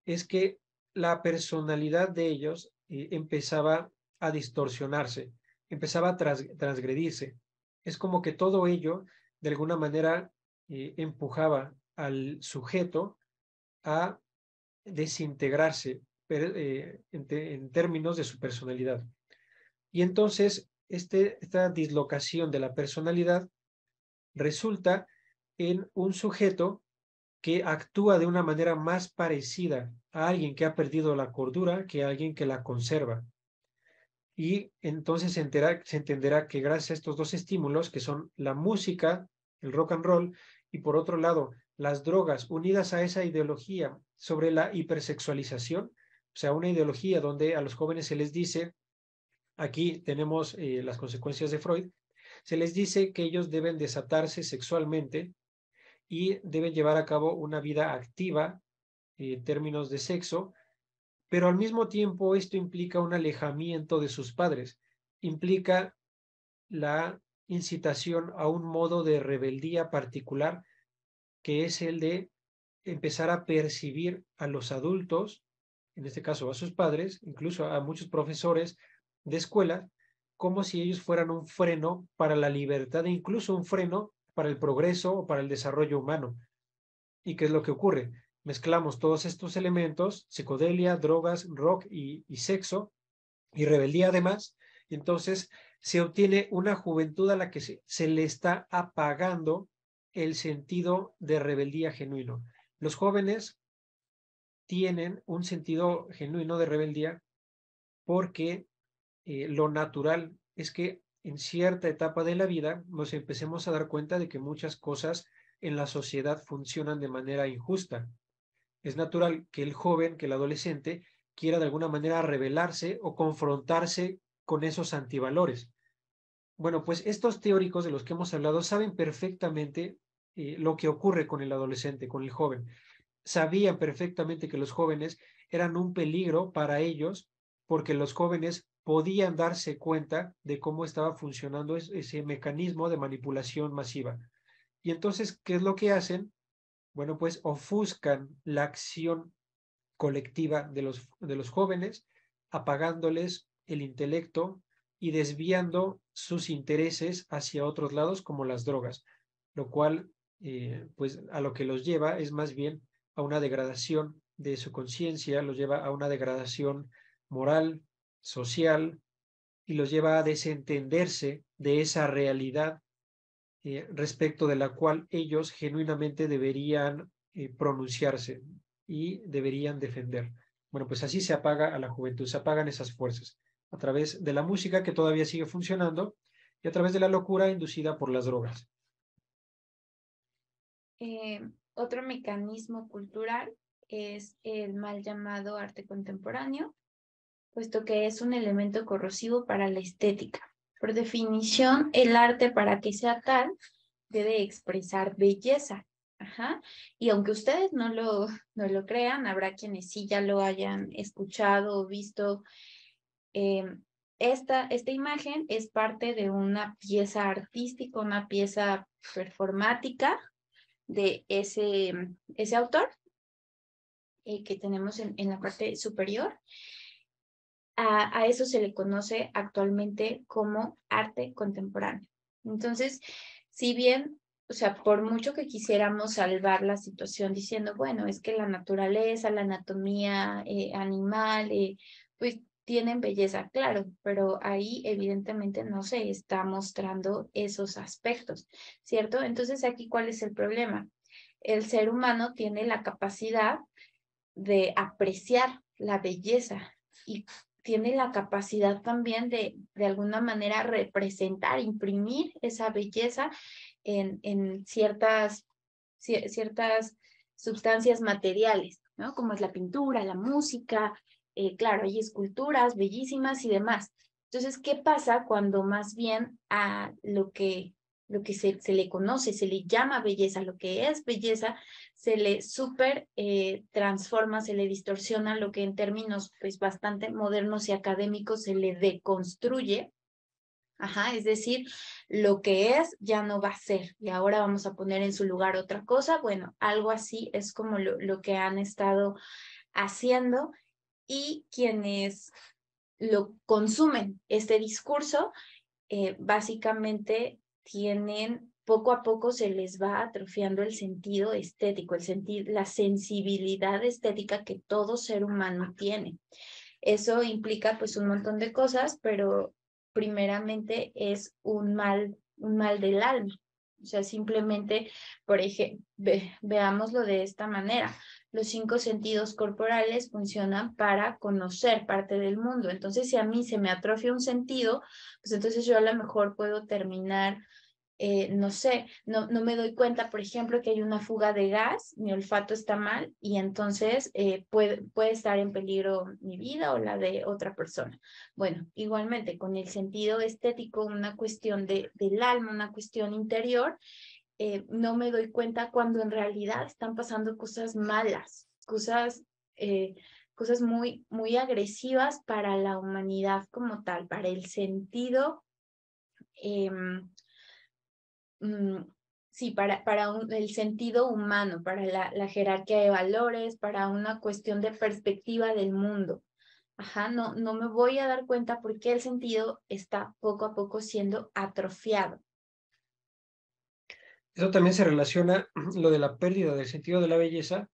es que la personalidad de ellos empezaba a distorsionarse, empezaba a transgredirse. Es como que todo ello, de alguna manera, empujaba al sujeto a desintegrarse en términos de su personalidad. Y entonces, esta dislocación de la personalidad resulta en un sujeto que actúa de una manera más parecida a alguien que ha perdido la cordura que a alguien que la conserva. Y entonces se entenderá que gracias a estos dos estímulos, que son la música, el rock and roll, y por otro lado, las drogas, unidas a esa ideología sobre la hipersexualización, o sea, una ideología donde a los jóvenes se les dice, aquí tenemos las consecuencias de Freud, se les dice que ellos deben desatarse sexualmente y deben llevar a cabo una vida activa en términos de sexo, pero al mismo tiempo esto implica un alejamiento de sus padres, implica la incitación a un modo de rebeldía particular que es el de empezar a percibir a los adultos, en este caso a sus padres, incluso a muchos profesores de escuela, como si ellos fueran un freno para la libertad e incluso un freno para el progreso o para el desarrollo humano. ¿Y qué es lo que ocurre? Mezclamos todos estos elementos, psicodelia, drogas, rock y sexo, y rebeldía además, y entonces se obtiene una juventud a la que se le está apagando el sentido de rebeldía genuino. Los jóvenes tienen un sentido genuino de rebeldía porque lo natural es que en cierta etapa de la vida nos empecemos a dar cuenta de que muchas cosas en la sociedad funcionan de manera injusta. Es natural que el joven, que el adolescente, quiera de alguna manera rebelarse o confrontarse con esos antivalores. Bueno, pues estos teóricos de los que hemos hablado saben perfectamente lo que ocurre con el adolescente, con el joven. Sabían perfectamente que los jóvenes eran un peligro para ellos porque los jóvenes podían darse cuenta de cómo estaba funcionando ese mecanismo de manipulación masiva. Y entonces, ¿qué es lo que hacen? Bueno, pues ofuscan la acción colectiva de los jóvenes, apagándoles el intelecto y desviando sus intereses hacia otros lados como las drogas, lo cual, pues a lo que los lleva es más bien a una degradación de su conciencia, los lleva a una degradación moral, social, y los lleva a desentenderse de esa realidad respecto de la cual ellos genuinamente deberían pronunciarse y deberían defender. Bueno, pues así se apaga a la juventud, se apagan esas fuerzas a través de la música que todavía sigue funcionando y a través de la locura inducida por las drogas. Otro mecanismo cultural es el mal llamado arte contemporáneo, puesto que es un elemento corrosivo para la estética. Por definición, el arte, para que sea tal, debe expresar belleza. Ajá. Y aunque ustedes no lo crean, habrá quienes sí ya lo hayan escuchado o visto Esta imagen es parte de una pieza artística, una pieza performática de ese autor que tenemos en la parte superior. A eso se le conoce actualmente como arte contemporáneo. Entonces, si bien, o sea, por mucho que quisiéramos salvar la situación diciendo, bueno, es que la naturaleza, la anatomía animal, pues tienen belleza, claro, pero ahí evidentemente no se está mostrando esos aspectos, ¿cierto? Entonces, aquí, ¿cuál es el problema? El ser humano tiene la capacidad de apreciar la belleza y tiene la capacidad también de alguna manera representar, imprimir esa belleza en ciertas sustancias materiales, ¿no? Como es la pintura, la música, claro, hay esculturas bellísimas y demás. Entonces, ¿qué pasa cuando más bien a lo que se le conoce, se le llama belleza, lo que es belleza, se le súper transforma, se le distorsiona, lo que en términos pues bastante modernos y académicos se le deconstruye? Ajá, es decir, lo que es ya no va a ser y ahora vamos a poner en su lugar otra cosa. Bueno, algo así es como lo que han estado haciendo, y quienes lo consumen, este discurso, básicamente tienen, poco a poco se les va atrofiando el sentido estético, la sensibilidad estética que todo ser humano tiene. Eso implica pues un montón de cosas, pero primeramente es un mal del alma. O sea, simplemente, por ejemplo, veámoslo de esta manera. Los 5 sentidos corporales funcionan para conocer parte del mundo. Entonces, si a mí se me atrofia un sentido, pues entonces yo a lo mejor puedo terminar, no sé, no me doy cuenta, por ejemplo, que hay una fuga de gas, mi olfato está mal y entonces puede estar en peligro mi vida o la de otra persona. Bueno, igualmente con el sentido estético, una cuestión del alma, una cuestión interior, no me doy cuenta cuando en realidad están pasando cosas malas, cosas muy, muy agresivas para la humanidad como tal, para el sentido. Eh, mm, sí, para el sentido humano, para la jerarquía de valores, para una cuestión de perspectiva del mundo. Ajá, no me voy a dar cuenta porque el sentido está poco a poco siendo atrofiado. Eso también se relaciona lo de la pérdida del sentido de la belleza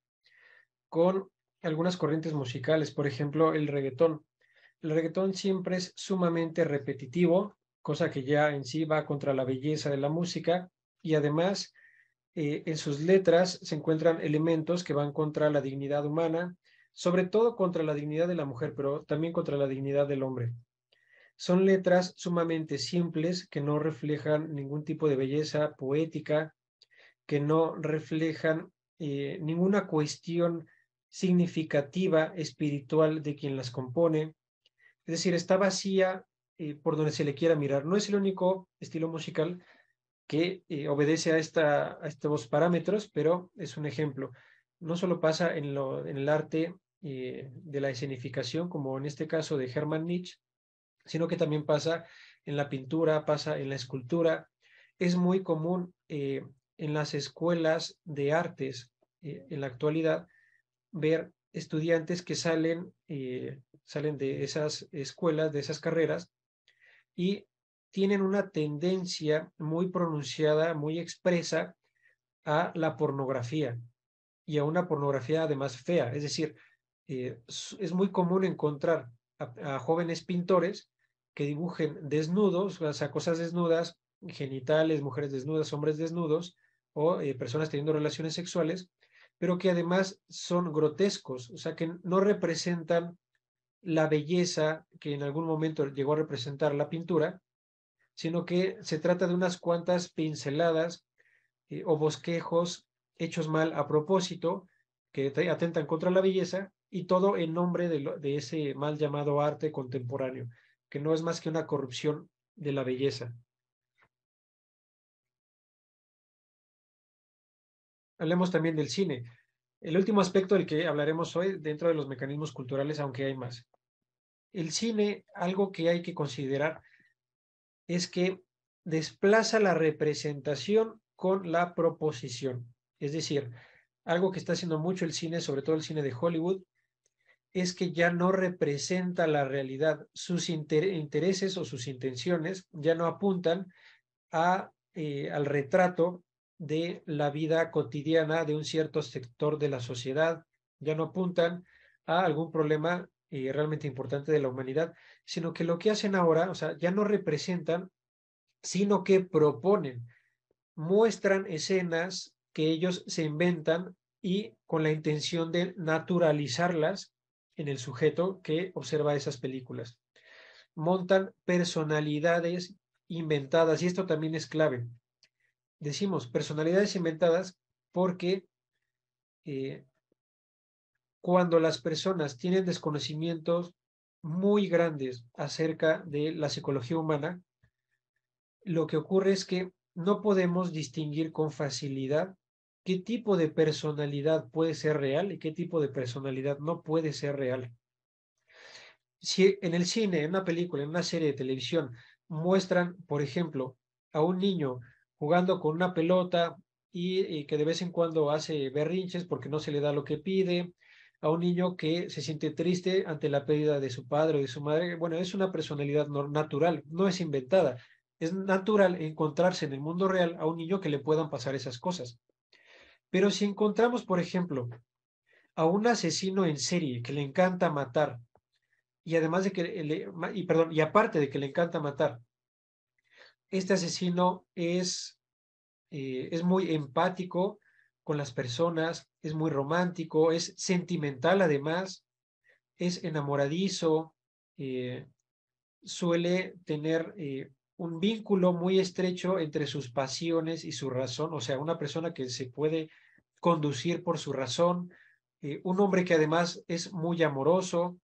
con algunas corrientes musicales, por ejemplo, el reggaetón. El reggaetón siempre es sumamente repetitivo, cosa que ya en sí va contra la belleza de la música, y además en sus letras se encuentran elementos que van contra la dignidad humana, sobre todo contra la dignidad de la mujer, pero también contra la dignidad del hombre. Son letras sumamente simples que no reflejan ningún tipo de belleza poética, que no reflejan ninguna cuestión significativa espiritual de quien las compone. Es decir, está vacía por donde se le quiera mirar. No es el único estilo musical que obedece a estos parámetros, pero es un ejemplo. No solo pasa en el arte de la escenificación, como en este caso de Hermann Nietzsche, sino que también pasa en la pintura, pasa en la escultura. Es muy común en las escuelas de artes en la actualidad ver estudiantes que salen de esas escuelas, de esas carreras, y tienen una tendencia muy pronunciada, muy expresa a la pornografía y a una pornografía además fea. Es decir, es muy común encontrar a jóvenes pintores que dibujen desnudos, o sea, cosas desnudas, genitales, mujeres desnudas, hombres desnudos o personas teniendo relaciones sexuales, pero que además son grotescos, o sea, que no representan la belleza que en algún momento llegó a representar la pintura, sino que se trata de unas cuantas pinceladas o bosquejos hechos mal a propósito, que atentan contra la belleza, y todo en nombre de ese mal llamado arte contemporáneo, que no es más que una corrupción de la belleza. Hablemos también del cine. El último aspecto del que hablaremos hoy dentro de los mecanismos culturales, aunque hay más. el cine, algo que hay que considerar es que desplaza la representación con la proposición. Es decir, algo que está haciendo mucho el cine, sobre todo el cine de Hollywood, es que ya no representa la realidad. Sus intereses o sus intenciones ya no apuntan al retrato de la vida cotidiana de un cierto sector de la sociedad, ya no apuntan a algún problema realmente importante de la humanidad, sino que lo que hacen ahora, o sea, ya no representan, sino que proponen, muestran escenas que ellos se inventan y con la intención de naturalizarlas en el sujeto que observa esas películas. Montan personalidades inventadas y esto también es clave. Decimos personalidades inventadas porque eh, cuando las personas tienen desconocimientos muy grandes acerca de la psicología humana, lo que ocurre es que no podemos distinguir con facilidad qué tipo de personalidad puede ser real y qué tipo de personalidad no puede ser real. Si en el cine, en una película, en una serie de televisión, muestran, por ejemplo, a un niño jugando con una pelota y que de vez en cuando hace berrinches porque no se le da lo que pide, a un niño que se siente triste ante la pérdida de su padre o de su madre, bueno, es una personalidad natural, no es inventada. Es natural encontrarse en el mundo real a un niño que le puedan pasar esas cosas. Pero si encontramos, por ejemplo, a un asesino en serie que le encanta matar, y además de que perdón, y aparte de que le encanta matar, este asesino es muy empático con las personas, es muy romántico, es sentimental además, es enamoradizo, eh, suele tener un vínculo muy estrecho entre sus pasiones y su razón, o sea, una persona que se puede conducir por su razón, un hombre que además es muy amoroso.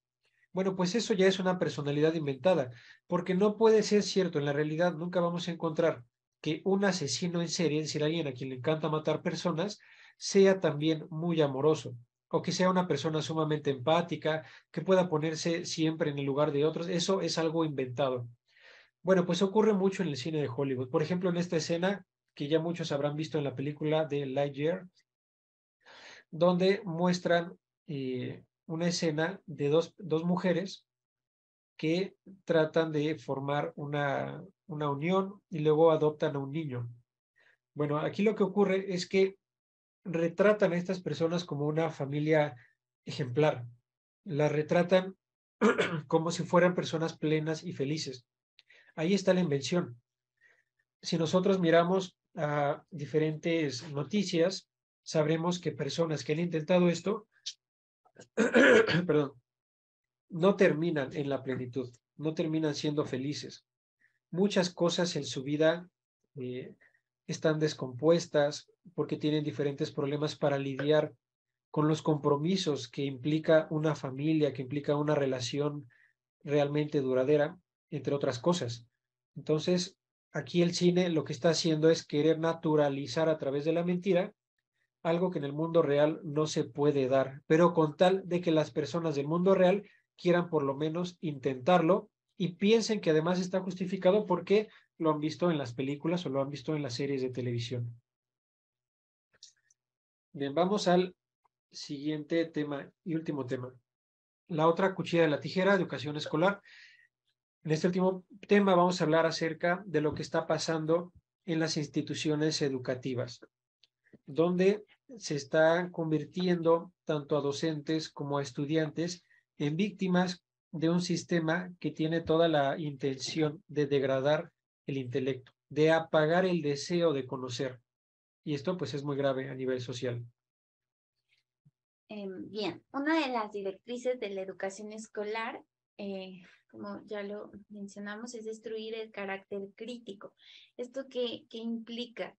Bueno, pues eso ya es una personalidad inventada, porque no puede ser cierto, en la realidad nunca vamos a encontrar que un asesino en serie, es decir, alguien a quien le encanta matar personas, sea también muy amoroso, o que sea una persona sumamente empática, que pueda ponerse siempre en el lugar de otros. Eso es algo inventado. Bueno, pues ocurre mucho en el cine de Hollywood. Por ejemplo, en esta escena que ya muchos habrán visto en la película de Lightyear, donde muestran una escena de dos mujeres que tratan de formar una unión y luego adoptan a un niño. Bueno, aquí lo que ocurre es que retratan a estas personas como una familia ejemplar. Las retratan como si fueran personas plenas y felices. Ahí está la invención. Si nosotros miramos a diferentes noticias, sabremos que personas que han intentado esto, perdón, no terminan en la plenitud, no terminan siendo felices. Muchas cosas en su vida eh, están descompuestas porque tienen diferentes problemas para lidiar con los compromisos que implica una familia, que implica una relación realmente duradera, entre otras cosas. Entonces, aquí el cine lo que está haciendo es querer naturalizar a través de la mentira algo que en el mundo real no se puede dar, pero con tal de que las personas del mundo real quieran por lo menos intentarlo y piensen que además está justificado porque lo han visto en las películas o lo han visto en las series de televisión. Bien, vamos al siguiente tema y último tema. La otra cuchilla de la tijera, educación escolar. En este último tema vamos a hablar acerca de lo que está pasando en las instituciones educativas, donde se está convirtiendo tanto a docentes como a estudiantes en víctimas de un sistema que tiene toda la intención de degradar el intelecto, de apagar el deseo de conocer. Y esto pues es muy grave a nivel social. Bien, una de las directrices de la educación escolar, como ya lo mencionamos, es destruir el carácter crítico. ¿Esto qué implica?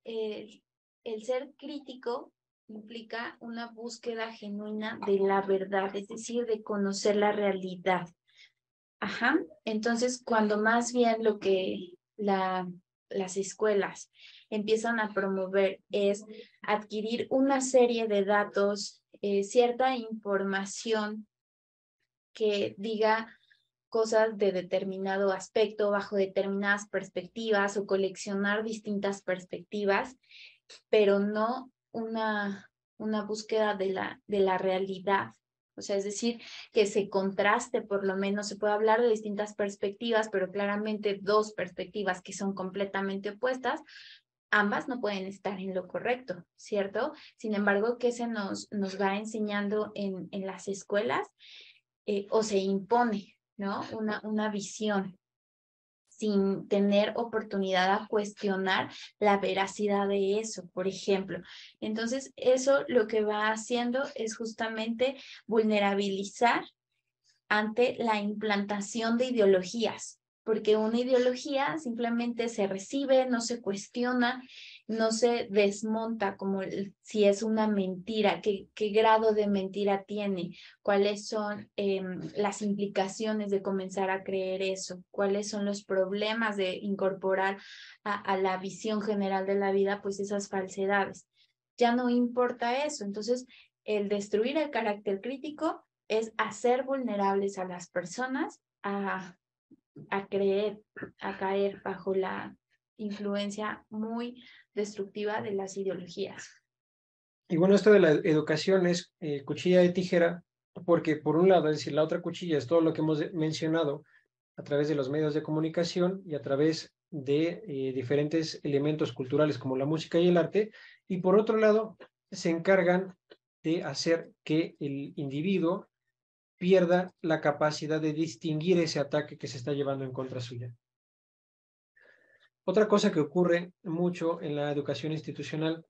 El ser crítico implica una búsqueda genuina de la verdad, es decir, de conocer la realidad. Ajá. Entonces, cuando más bien lo que las escuelas empiezan a promover es adquirir una serie de datos, cierta información que diga cosas de determinado aspecto, bajo determinadas perspectivas o coleccionar distintas perspectivas, pero no una búsqueda de la realidad. O sea, es decir, que se contraste, por lo menos se puede hablar de distintas perspectivas, pero claramente dos perspectivas que son completamente opuestas, ambas no pueden estar en lo correcto, ¿cierto? Sin embargo, ¿qué se nos va enseñando en las escuelas? O se impone, ¿no? Una visión sin tener oportunidad a cuestionar la veracidad de eso, por ejemplo. Entonces, eso lo que va haciendo es justamente vulnerabilizar ante la implantación de ideologías, porque una ideología simplemente se recibe, no se cuestiona, no se desmonta como si es una mentira, qué grado de mentira tiene, cuáles son las implicaciones de comenzar a creer eso, cuáles son los problemas de incorporar a la visión general de la vida, pues esas falsedades. Ya no importa eso. Entonces, el destruir el carácter crítico es hacer vulnerables a las personas a creer, a caer bajo la influencia muy destructiva de las ideologías. Y bueno, esto de la educación es cuchilla de tijera, porque por un lado, es decir, la otra cuchilla es todo lo que hemos mencionado a través de los medios de comunicación y a través de diferentes elementos culturales como la música y el arte, y por otro lado, se encargan de hacer que el individuo pierda la capacidad de distinguir ese ataque que se está llevando en contra suya. Otra cosa que ocurre mucho en la educación institucional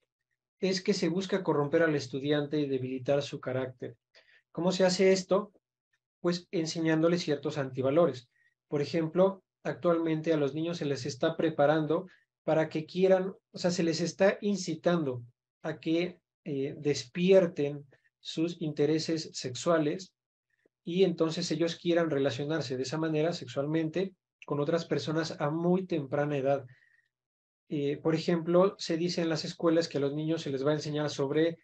es que se busca corromper al estudiante y debilitar su carácter. ¿Cómo se hace esto? Pues enseñándole ciertos antivalores. Por ejemplo, actualmente a los niños se les está preparando para que quieran, o sea, se les está incitando a que despierten sus intereses sexuales y entonces ellos quieran relacionarse de esa manera sexualmente con otras personas a muy temprana edad. Por ejemplo, se dice en las escuelas que a los niños se les va a enseñar sobre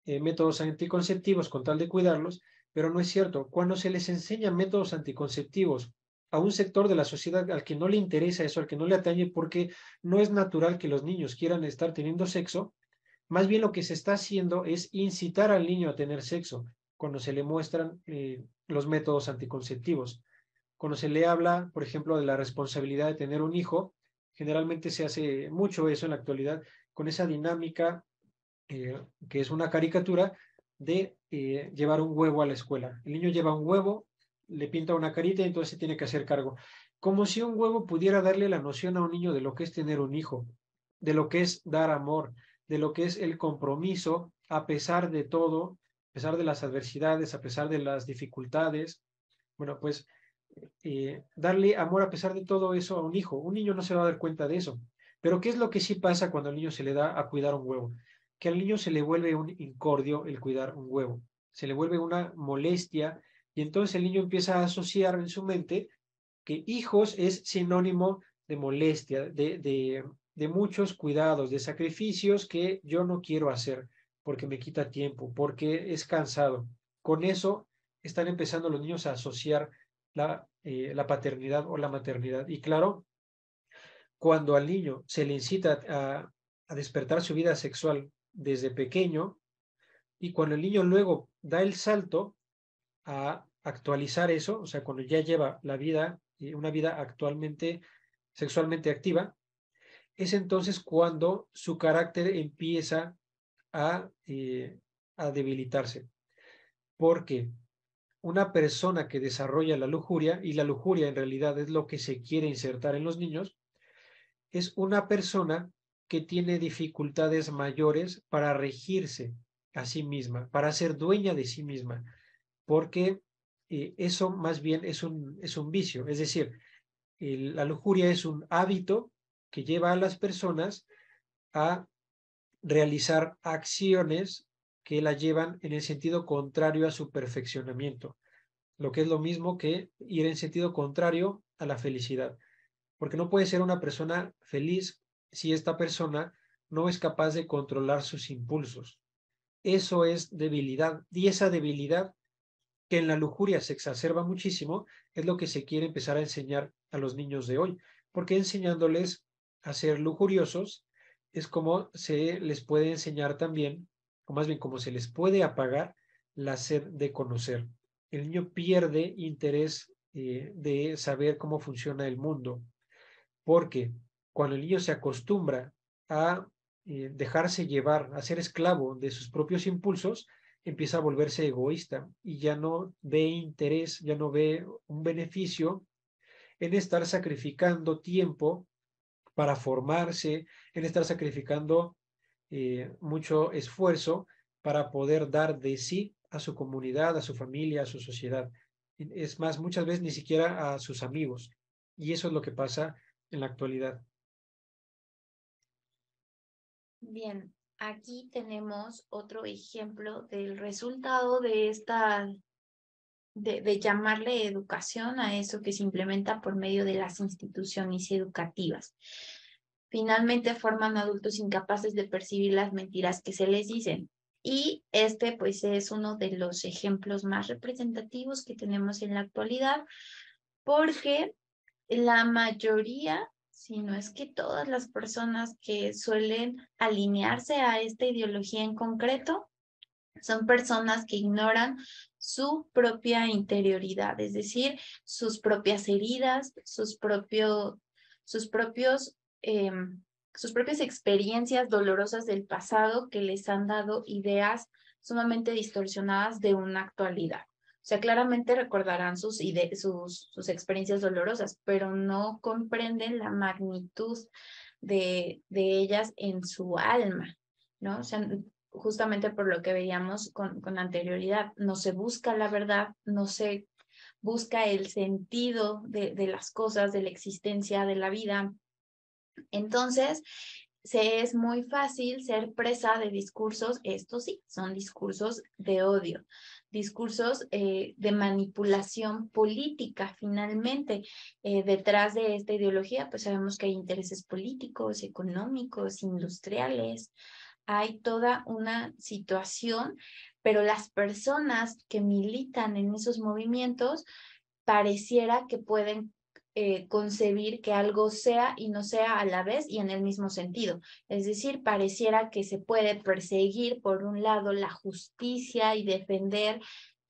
métodos anticonceptivos con tal de cuidarlos, pero no es cierto. Cuando se les enseña métodos anticonceptivos a un sector de la sociedad al que no le interesa eso, al que no le atañe, porque no es natural que los niños quieran estar teniendo sexo, más bien lo que se está haciendo es incitar al niño a tener sexo cuando se le muestran los métodos anticonceptivos. Cuando se le habla, por ejemplo, de la responsabilidad de tener un hijo, generalmente se hace mucho eso en la actualidad, con esa dinámica que es una caricatura de llevar un huevo a la escuela. El niño lleva un huevo, le pinta una carita y entonces se tiene que hacer cargo. Como si un huevo pudiera darle la noción a un niño de lo que es tener un hijo, de lo que es dar amor, de lo que es el compromiso a pesar de todo, a pesar de las adversidades, a pesar de las dificultades. Bueno, pues darle amor a pesar de todo eso a un hijo. Un niño no se va a dar cuenta de eso. Pero ¿qué es lo que sí pasa cuando al niño se le da a cuidar un huevo? Que al niño se le vuelve un incordio el cuidar un huevo. Se le vuelve una molestia y entonces el niño empieza a asociar en su mente que hijos es sinónimo de molestia, de muchos cuidados, de sacrificios que yo no quiero hacer porque me quita tiempo, porque es cansado. Con eso están empezando los niños a asociar la paternidad o la maternidad. Y claro, cuando al niño se le incita a despertar su vida sexual desde pequeño y cuando el niño luego da el salto a actualizar eso, o sea, cuando ya lleva la vida, una vida actualmente sexualmente activa, es entonces cuando su carácter empieza a, eh, a debilitarse. Porque una persona que desarrolla la lujuria, y la lujuria en realidad es lo que se quiere insertar en los niños, es una persona que tiene dificultades mayores para regirse a sí misma, para ser dueña de sí misma, porque eso más bien es un vicio, es decir, la lujuria es un hábito que lleva a las personas a realizar acciones que la llevan en el sentido contrario a su perfeccionamiento, lo que es lo mismo que ir en sentido contrario a la felicidad, porque no puede ser una persona feliz si esta persona no es capaz de controlar sus impulsos. Eso es debilidad y esa debilidad que en la lujuria se exacerba muchísimo, es lo que se quiere empezar a enseñar a los niños de hoy, porque enseñándoles a ser lujuriosos es como se les puede enseñar también, o más bien como se les puede apagar la sed de conocer. El niño pierde interés de saber cómo funciona el mundo, porque cuando el niño se acostumbra a dejarse llevar, a ser esclavo de sus propios impulsos, empieza a volverse egoísta y ya no ve interés, ya no ve un beneficio en estar sacrificando tiempo para formarse, en estar sacrificando mucho esfuerzo para poder dar de sí a su comunidad, a su familia, a su sociedad. Es más, muchas veces ni siquiera a sus amigos. Y eso es lo que pasa en la actualidad. Bien, aquí tenemos otro ejemplo del resultado de esta, de llamarle educación a eso que se implementa por medio de las instituciones educativas. Finalmente forman adultos incapaces de percibir las mentiras que se les dicen. Y este pues es uno de los ejemplos más representativos que tenemos en la actualidad, porque la mayoría, si no es que todas las personas que suelen alinearse a esta ideología en concreto, son personas que ignoran su propia interioridad, es decir, sus propias heridas, sus propios, eh, sus propias experiencias dolorosas del pasado que les han dado ideas sumamente distorsionadas de una actualidad. O sea, claramente recordarán sus experiencias dolorosas, pero no comprenden la magnitud de ellas en su alma, ¿no? O sea, justamente por lo que veíamos con anterioridad, no se busca la verdad, no se busca el sentido de las cosas, de la existencia, de la vida. Entonces, se es muy fácil ser presa de discursos, estos sí, son discursos de odio, discursos de manipulación política, finalmente. Detrás de esta ideología, pues sabemos que hay intereses políticos, económicos, industriales, hay toda una situación, pero las personas que militan en esos movimientos pareciera que pueden concebir que algo sea y no sea a la vez y en el mismo sentido. Es decir, pareciera que se puede perseguir por un lado la justicia y defender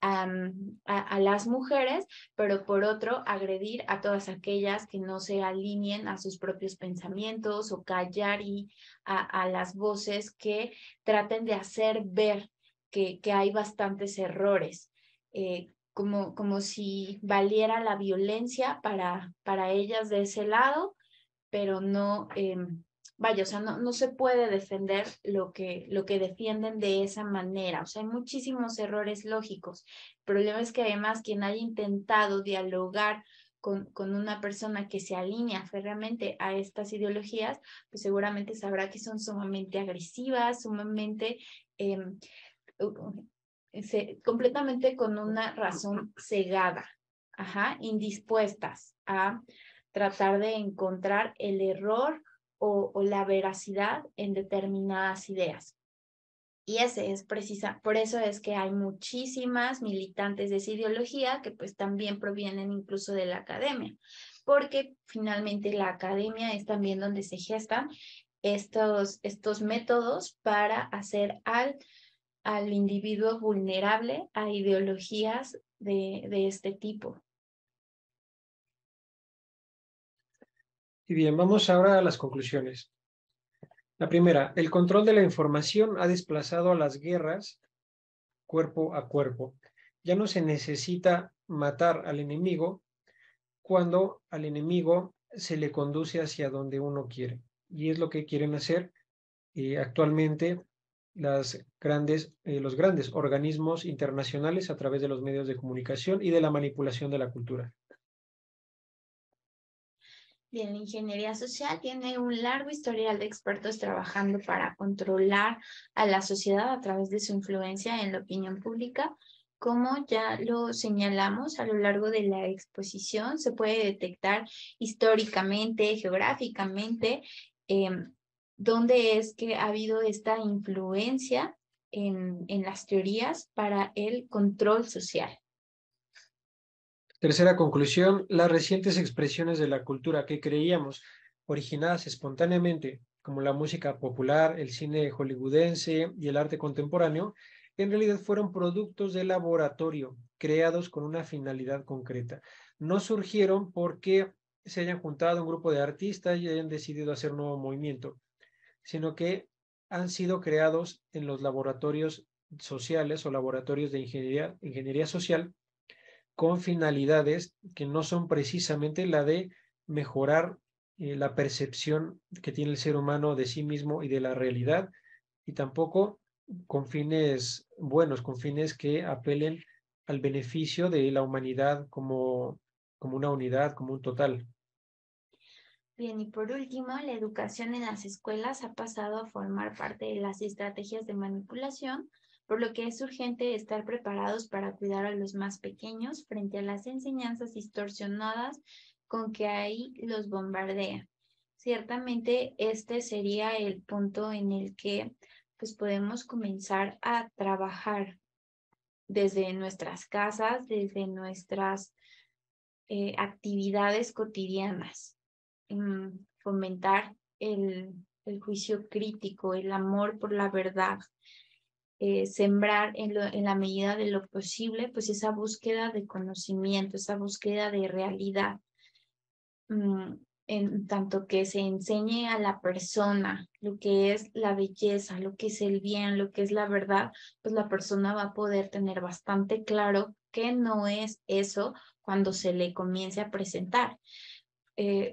a las mujeres, pero por otro agredir a todas aquellas que no se alineen a sus propios pensamientos o callar y a las voces que traten de hacer ver que hay bastantes errores. Como si valiera la violencia para ellas de ese lado, pero no, vaya, o sea, no se puede defender lo que defienden de esa manera. O sea, hay muchísimos errores lógicos. El problema es que además quien haya intentado dialogar con una persona que se alinea férreamente a estas ideologías, pues seguramente sabrá que son sumamente agresivas, sumamente completamente con una razón cegada, indispuestas a tratar de encontrar el error o la veracidad en determinadas ideas. Y ese es por eso es que hay muchísimas militantes de esa ideología que pues también provienen incluso de la academia, porque finalmente la academia es también donde se gestan estos métodos para hacer al individuo vulnerable a ideologías de este tipo. Y bien, vamos ahora a las conclusiones. La primera, el control de la información ha desplazado a las guerras cuerpo a cuerpo. Ya no se necesita matar al enemigo cuando al enemigo se le conduce hacia donde uno quiere. Y es lo que quieren hacer actualmente los grandes organismos internacionales a través de los medios de comunicación y de la manipulación de la cultura. Bien, la ingeniería social tiene un largo historial de expertos trabajando para controlar a la sociedad a través de su influencia en la opinión pública. Como ya lo señalamos a lo largo de la exposición, se puede detectar históricamente, geográficamente, dónde es que ha habido esta influencia en las teorías para el control social. Tercera conclusión, las recientes expresiones de la cultura que creíamos originadas espontáneamente, como la música popular, el cine hollywoodense y el arte contemporáneo, en realidad fueron productos de laboratorio, creados con una finalidad concreta. No surgieron porque se hayan juntado un grupo de artistas y hayan decidido hacer un nuevo movimiento, sino que han sido creados en los laboratorios sociales o laboratorios de ingeniería social con finalidades que no son precisamente la de mejorar la percepción que tiene el ser humano de sí mismo y de la realidad, y tampoco con fines buenos, con fines que apelen al beneficio de la humanidad como una unidad, como un total. Bien, y por último, la educación en las escuelas ha pasado a formar parte de las estrategias de manipulación, por lo que es urgente estar preparados para cuidar a los más pequeños frente a las enseñanzas distorsionadas con que ahí los bombardean. Ciertamente, este sería el punto en el que pues podemos comenzar a trabajar desde nuestras casas, desde nuestras actividades cotidianas, fomentar el juicio crítico, el amor por la verdad, sembrar en la medida de lo posible, pues esa búsqueda de conocimiento, esa búsqueda de realidad, en tanto que se enseñe a la persona lo que es la belleza, lo que es el bien, lo que es la verdad, pues la persona va a poder tener bastante claro qué no es eso cuando se le comience a presentar.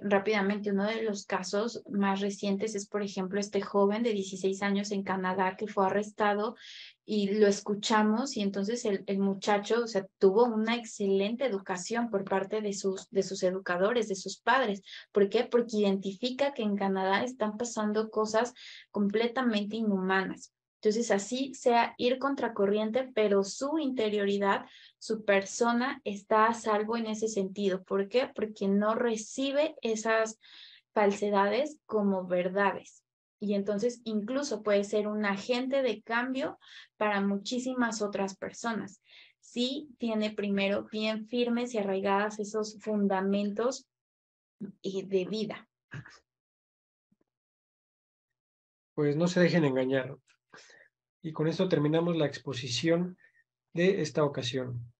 Rápidamente, uno de los casos más recientes es, por ejemplo, este joven de 16 años en Canadá que fue arrestado y lo escuchamos y entonces el muchacho, o sea, tuvo una excelente educación por parte de sus educadores, de sus padres. ¿Por qué? Porque identifica que en Canadá están pasando cosas completamente inhumanas. Entonces, así sea ir contracorriente, pero su interioridad, su persona está a salvo en ese sentido. ¿Por qué? Porque no recibe esas falsedades como verdades. Y entonces incluso puede ser un agente de cambio para muchísimas otras personas. Si tiene primero bien firmes y arraigadas esos fundamentos de vida. Pues no se dejen engañar. Y con esto terminamos la exposición de esta ocasión.